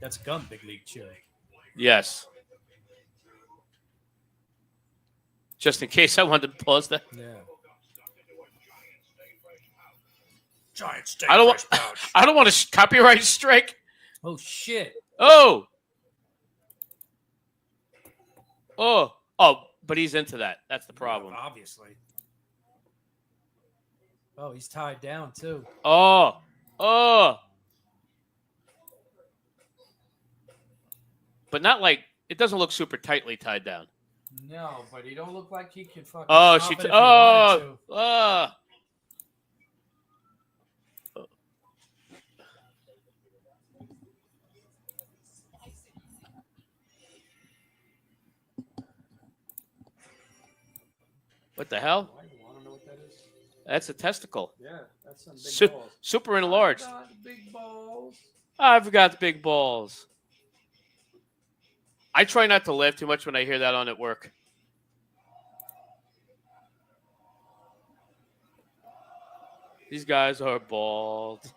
That's gum. Big League Chew. Yes. Just in case I wanted to pause that. Yeah. Giant steak I don't want. fresh pouch. I don't want a copyright strike. Oh shit. Oh. Oh. But he's into that. That's the problem. Yeah, obviously. Oh, he's tied down too. Oh. But not like it doesn't look super tightly tied down. No, but he don't look like he can fucking. Oh, stop she. it if he wanted to. What the hell? I want to know what that is. That's a testicle. Yeah, that's some big Su- balls. super enlarged. God, the big balls. I've got big balls. I try not to laugh too much when I hear that on at work. These guys are bald.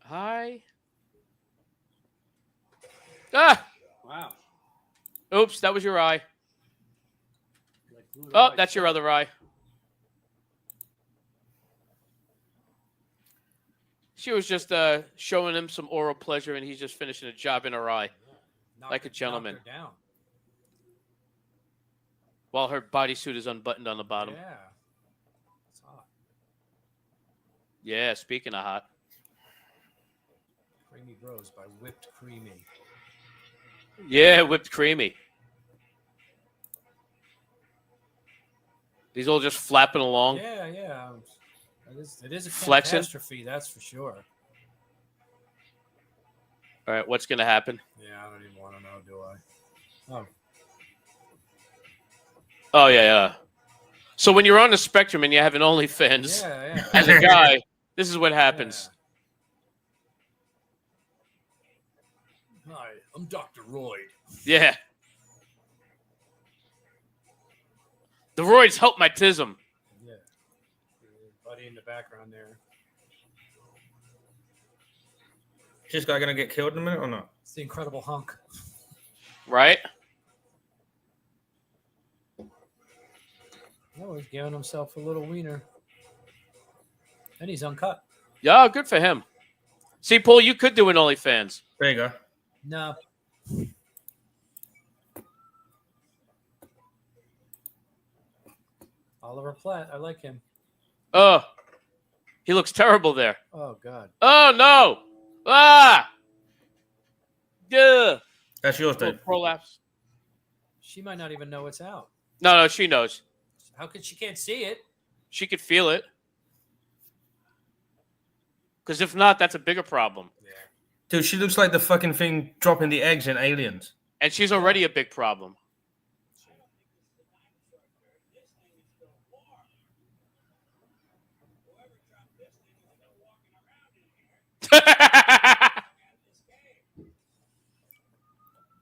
Hi. Ah! Wow. Oops, that was your eye. Like glued Oh, on that's your other eye. She was just showing him some oral pleasure, and he's just finishing a job in her eye like a gentleman. knocked her down. While her bodysuit is unbuttoned on the bottom. Yeah. It's hot. Yeah, speaking of hot. Creamy Bros by Whipped Creamy. Yeah, whipped creamy. These all just flapping along. Yeah, yeah. It is a Flexing? catastrophe, that's for sure. All right, what's going to happen? Yeah, I don't even want to know, do I? Oh, Oh, yeah. So when you're on the spectrum and you have an OnlyFans, yeah. as a guy, this is what happens. Yeah. Hi, I'm Dr. Royd. Yeah. The roids help my tism. Yeah. Buddy in the background there. Is this guy gonna get killed in a minute or not? It's the Incredible Hunk. Right? Oh, he's giving himself a little wiener. And he's uncut. Yeah, good for him. See, Paul, you could do an OnlyFans. There you go. No. Oliver Platt, I like him. Oh, He looks terrible there. Oh God. Oh no! Ah! Yeah. That's yours, Dave. Prolapse. She might not even know it's out. No, she knows. How could she can't see it? She could feel it. Because if not, that's a bigger problem. Dude, she looks like the fucking thing dropping the eggs in Aliens. And she's already a big problem.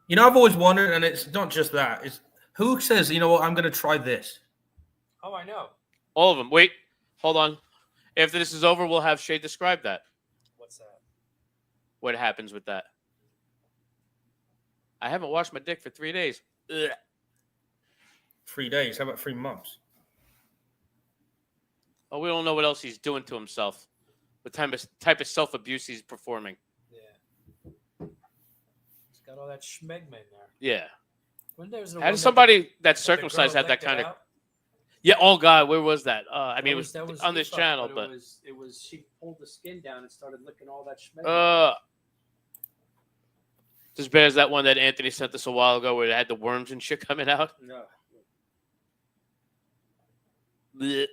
You know, I've always wondered, and it's not just that. It's who says, you know what, I'm going to try this. Oh, I know. All of them. Wait, hold on. After this is over, we'll have Shay describe that. What's that? What happens with that? I haven't washed my dick for 3 days. Ugh. 3 days. How about 3 months? Oh, we don't know what else he's doing to himself. What type of self-abuse he's performing. Yeah. He's got all that schmegma in there. Yeah. When there's How does somebody that's circumcised have that kind of... Yeah, oh God, where was that? I mean, it was on this channel, but... It was, she pulled the skin down and started licking all that schmegma. It's as bad as that one that Anthony sent us a while ago where it had the worms and shit coming out. No. Blech.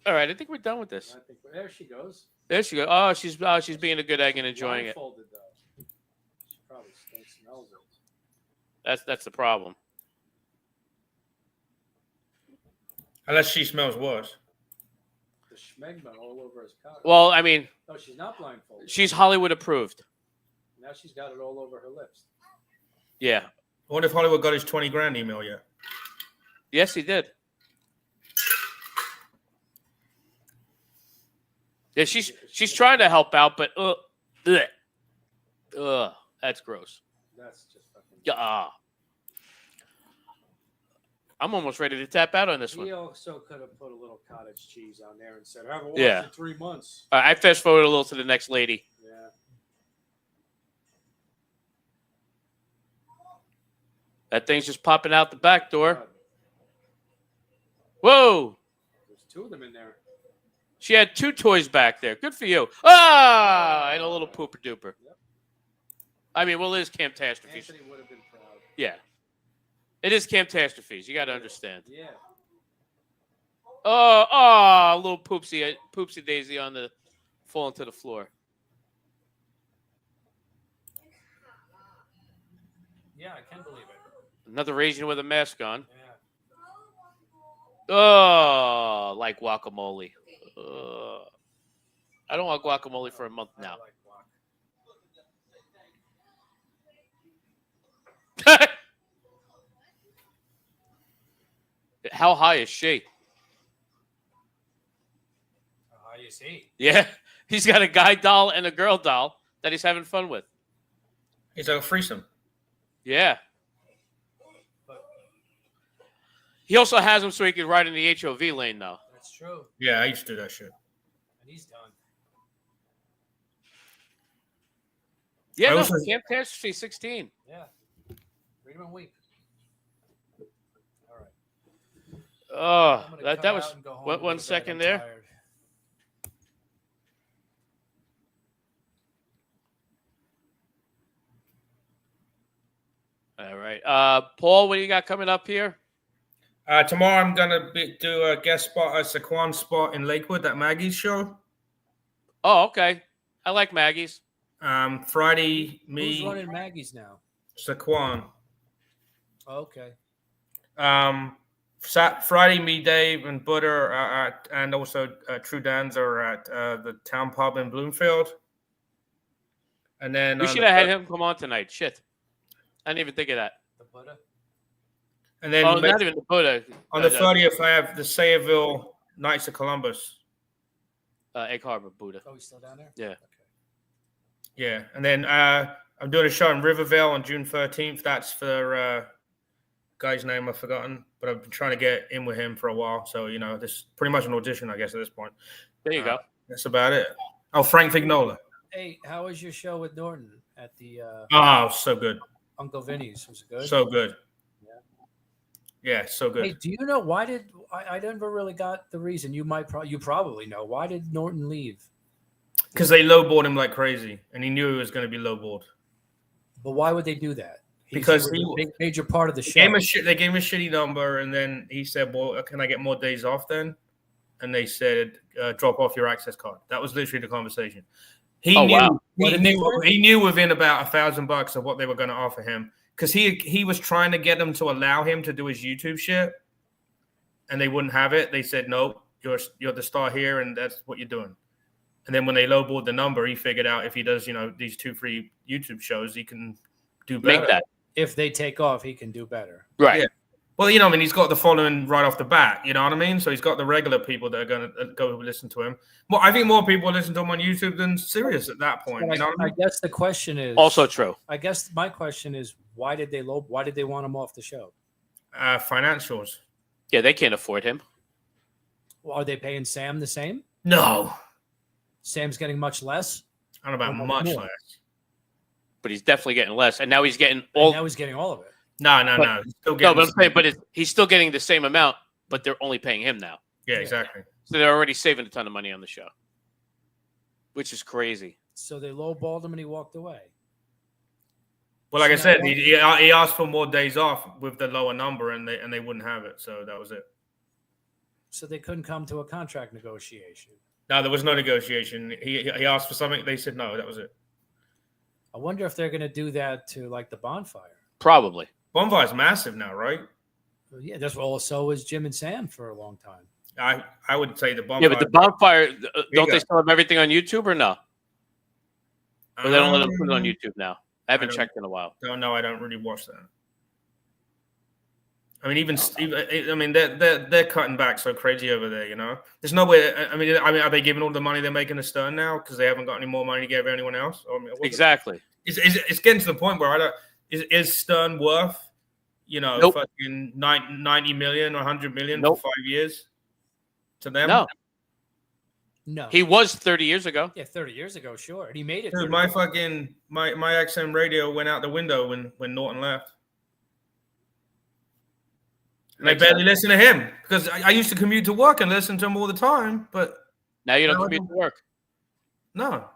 All right, I think we're done with this. I think there she goes. There she goes. Oh, she's being a good egg and enjoying it. Blindfolded, though. She probably smells it. That's the problem. Unless she smells worse. The schmegma all over his cock. Well, I mean, No, she's not blindfolded. she's Hollywood approved. Now she's got it all over her lips. Yeah. I wonder if Hollywood got his 20 grand email yet. Yes, he did. Yeah, she's trying to help out, but that's gross. That's just fucking. Yeah. I'm almost ready to tap out on this He one. also could have put a little cottage cheese on there and said, "I haven't watched Yeah. in 3 months." All right, I fast forward a little to the next lady. Yeah. That thing's just popping out the back door. God, Whoa! there's 2 of them in there. She had 2 toys back there. Good for you. Ah, and a little pooper duper. Yep. I mean, well, it is Camtastrophes. Anthony would have been proud. Yeah. It is Camtastrophes. You got to understand. Yeah. Oh, little poopsie daisy on the falling to the floor. Yeah, I can believe it. Another Asian with a mask on. Yeah. Oh, like guacamole. I don't want guacamole for a month I now. like guac. How high is she? How you see? Yeah, he's got a guy doll and a girl doll that he's having fun with. He's like a threesome. Yeah. But He also has them so he can ride in the HOV lane, though. that's true. Yeah, I used to do that shit. And he's done. Yeah, I no, also- Camtastrophe 16. Yeah. Read him a week. All right. Oh, I'm gonna that cut was out and go home what and go 1 to bed. second I'm there. tired. All right. Paul, what do you got coming up here? Tomorrow I'm gonna do a guest spot at Saquon spot in Lakewood, that Maggie's show. Oh, okay. I like Maggie's. Friday, Who's me, running Maggie's now? Saquon. Oh, okay. Friday, me, Dave, and Butter and also True Dan's are at the Town Pub in Bloomfield. And then We should have had him come on tonight. Shit. I didn't even think of that. The Buddha? And then Oh, not even the Buddha. on the 30th, I have the Sayreville Knights of Columbus. Egg Harbor Buddha. Oh, he's still down there? Yeah. Okay. Yeah, and then I'm doing a show in Rivervale on June 13th. That's for guy's name I've forgotten, but I've been trying to get in with him for a while. So this is pretty much an audition, I guess, at this point. There you go. That's about it. Oh, Frank Vignola. Hey, how was your show with Norton at the Oh, so good, Uncle Vinny's? Was it good? so good. Yeah, so good. Hey, do you know why did I never really got the reason? You probably know. Why did Norton leave? Because they lowballed him like crazy, and he knew he was going to be lowballed. But why would they do that? Because he was a major part of the show. They gave him a shitty number, and then he said, "Well, can I get more days off then?" And they said, "Drop off your access card." That was literally the conversation. He knew. Wow. He knew within about $1,000 of what they were going to offer him, because he was trying to get them to allow him to do his YouTube shit, and they wouldn't have it. They said, "No, you're the star here, and that's what you're doing." And then when they lowballed the number, he figured out if he does, these 2 free YouTube shows, he can do better. Make that. If they take off, he can do better. Right. Yeah. Well, he's got the following right off the bat. You know what I mean? So he's got the regular people that are going to go listen to him. I think more people listen to him on YouTube than Sirius at that point. You know what I mean? I guess the question is Also true. I guess my question is why did they want him off the show? Financials. Yeah, they can't afford him. Well, are they paying Sam the same? No. Sam's getting much less. I don't know about How much much more? less. But he's definitely getting less. And now he's getting And all. now he's getting all of it. No. He's still getting No, but I'm saying, he's still getting the same amount, but they're only paying him now. yeah, exactly. So they're already saving a ton of money on the show, which is crazy. So they lowballed him and he walked away. Well, like I So said, now- he asked for more days off with the lower number, and they wouldn't have it. So that was it. So they couldn't come to a contract negotiation. No, there was no negotiation. He asked for something. They said no. That was it. I wonder if they're going to do that to like the Bonfire. Probably. Bonfire's massive now, right? Well, yeah, that's well. So was Jim and Sam for a long time. I would say the Bonfire. Yeah, but the Bonfire, don't go. they still have everything on YouTube or no? Or they don't let them put it on YouTube now? I haven't don't- checked in a while. No, I don't really watch that. I mean, they're cutting back so crazy over there. There's no way. I mean, are they giving all the money they're making to Stern now because they haven't got any more money to give anyone else? Exactly. It's getting to the point where I don't. Is Stern worth, Nope. fucking 90 million or 100 million Nope. for 5 years to them? No. No, He was 30 years ago. 30 years ago, sure, and he made it. Dude, 30 my years. fucking my XM radio went out the window when Norton left. And I Makes barely sense. listen to him because I used to commute to work and listen to him all the time. But Now you don't No, I commute to work. no,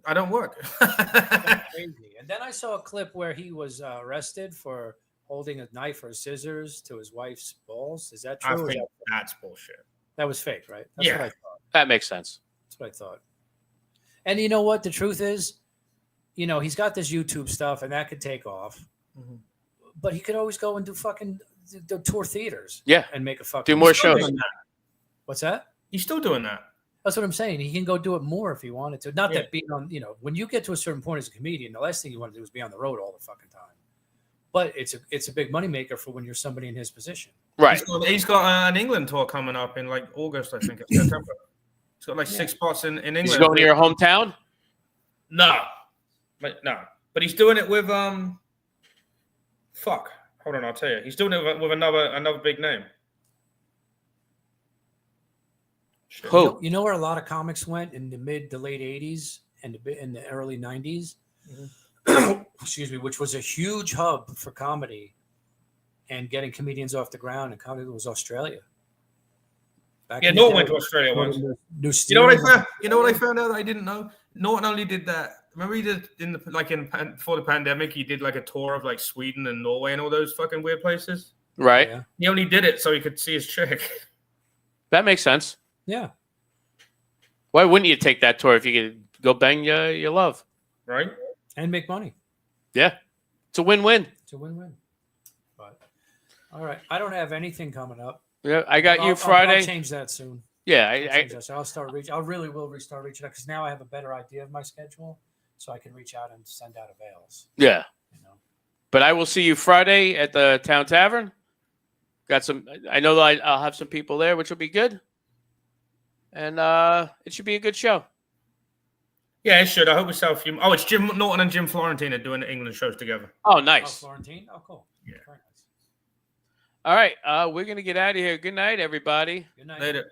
I don't work. That's crazy. And then I saw a clip where he was arrested for holding a knife or scissors to his wife's balls. Is that I true? Or think that's bullshit. that was fake, right? That's Yeah. what I thought. That makes sense. That's what I thought. And you know what? The truth is, he's got this YouTube stuff, and that could take off. Mhm. But he could always go and do fucking the tour theaters. Yeah. And make a fucking Do more He's still shows. doing that. What's that? He's still doing that. That's what I'm saying. He can go do it more if he wanted to. Not Yeah. that being on, when you get to a certain point as a comedian, the last thing you want to do is be on the road all the fucking time. But it's a big moneymaker for when you're somebody in his position. Right. He's got an England tour coming up in like August, I think, it's September. He's got like 6 spots in England. He's going to your hometown? No, but he's doing it with Fuck. Hold on, I'll tell you. He's doing it with another big name. Shit. Who? You know where a lot of comics went in the mid to late 80s and in the early 90s? Excuse me, which was a huge hub for comedy and getting comedians off the ground, and comedy was Australia. Back Yeah, in the Norton day, went to Australia once. New You know what I Zealand- found? You know what I found out that I didn't know? Norton only did that. Remember he did before the pandemic, he did like a tour of like Sweden and Norway and all those fucking weird places. Right. Yeah. He only did it so he could see his chick. That makes sense. Yeah. Why wouldn't you take that tour if you could go bang your love? Right? And make money. Yeah. It's a win-win. It's a win-win. But all right. I don't have anything coming up. Yeah, I got you I'll Friday. change that soon. Yeah, I'll I change that. So I'll start reaching. I really will restart reaching out because now I have a better idea of my schedule, so I can reach out and send out avails. yeah. You know. But I will see you Friday at the Town Tavern. Got some. I know that I'll have some people there, which will be good. And it should be a good show. Yeah, it should. I hope we sell a few. Oh, it's Jim Norton and Jim Florentine are doing the England shows together. Oh, Oh, nice. Florentine. Oh, cool. Yeah. Very nice. All right. We're going to get out of here. Good night, everybody. Good night. Later.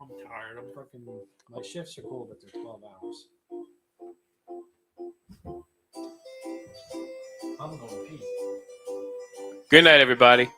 I'm tired. I'm fucking. My shifts are cool, but they're 12 hours. I'm going to pee. Good night, everybody.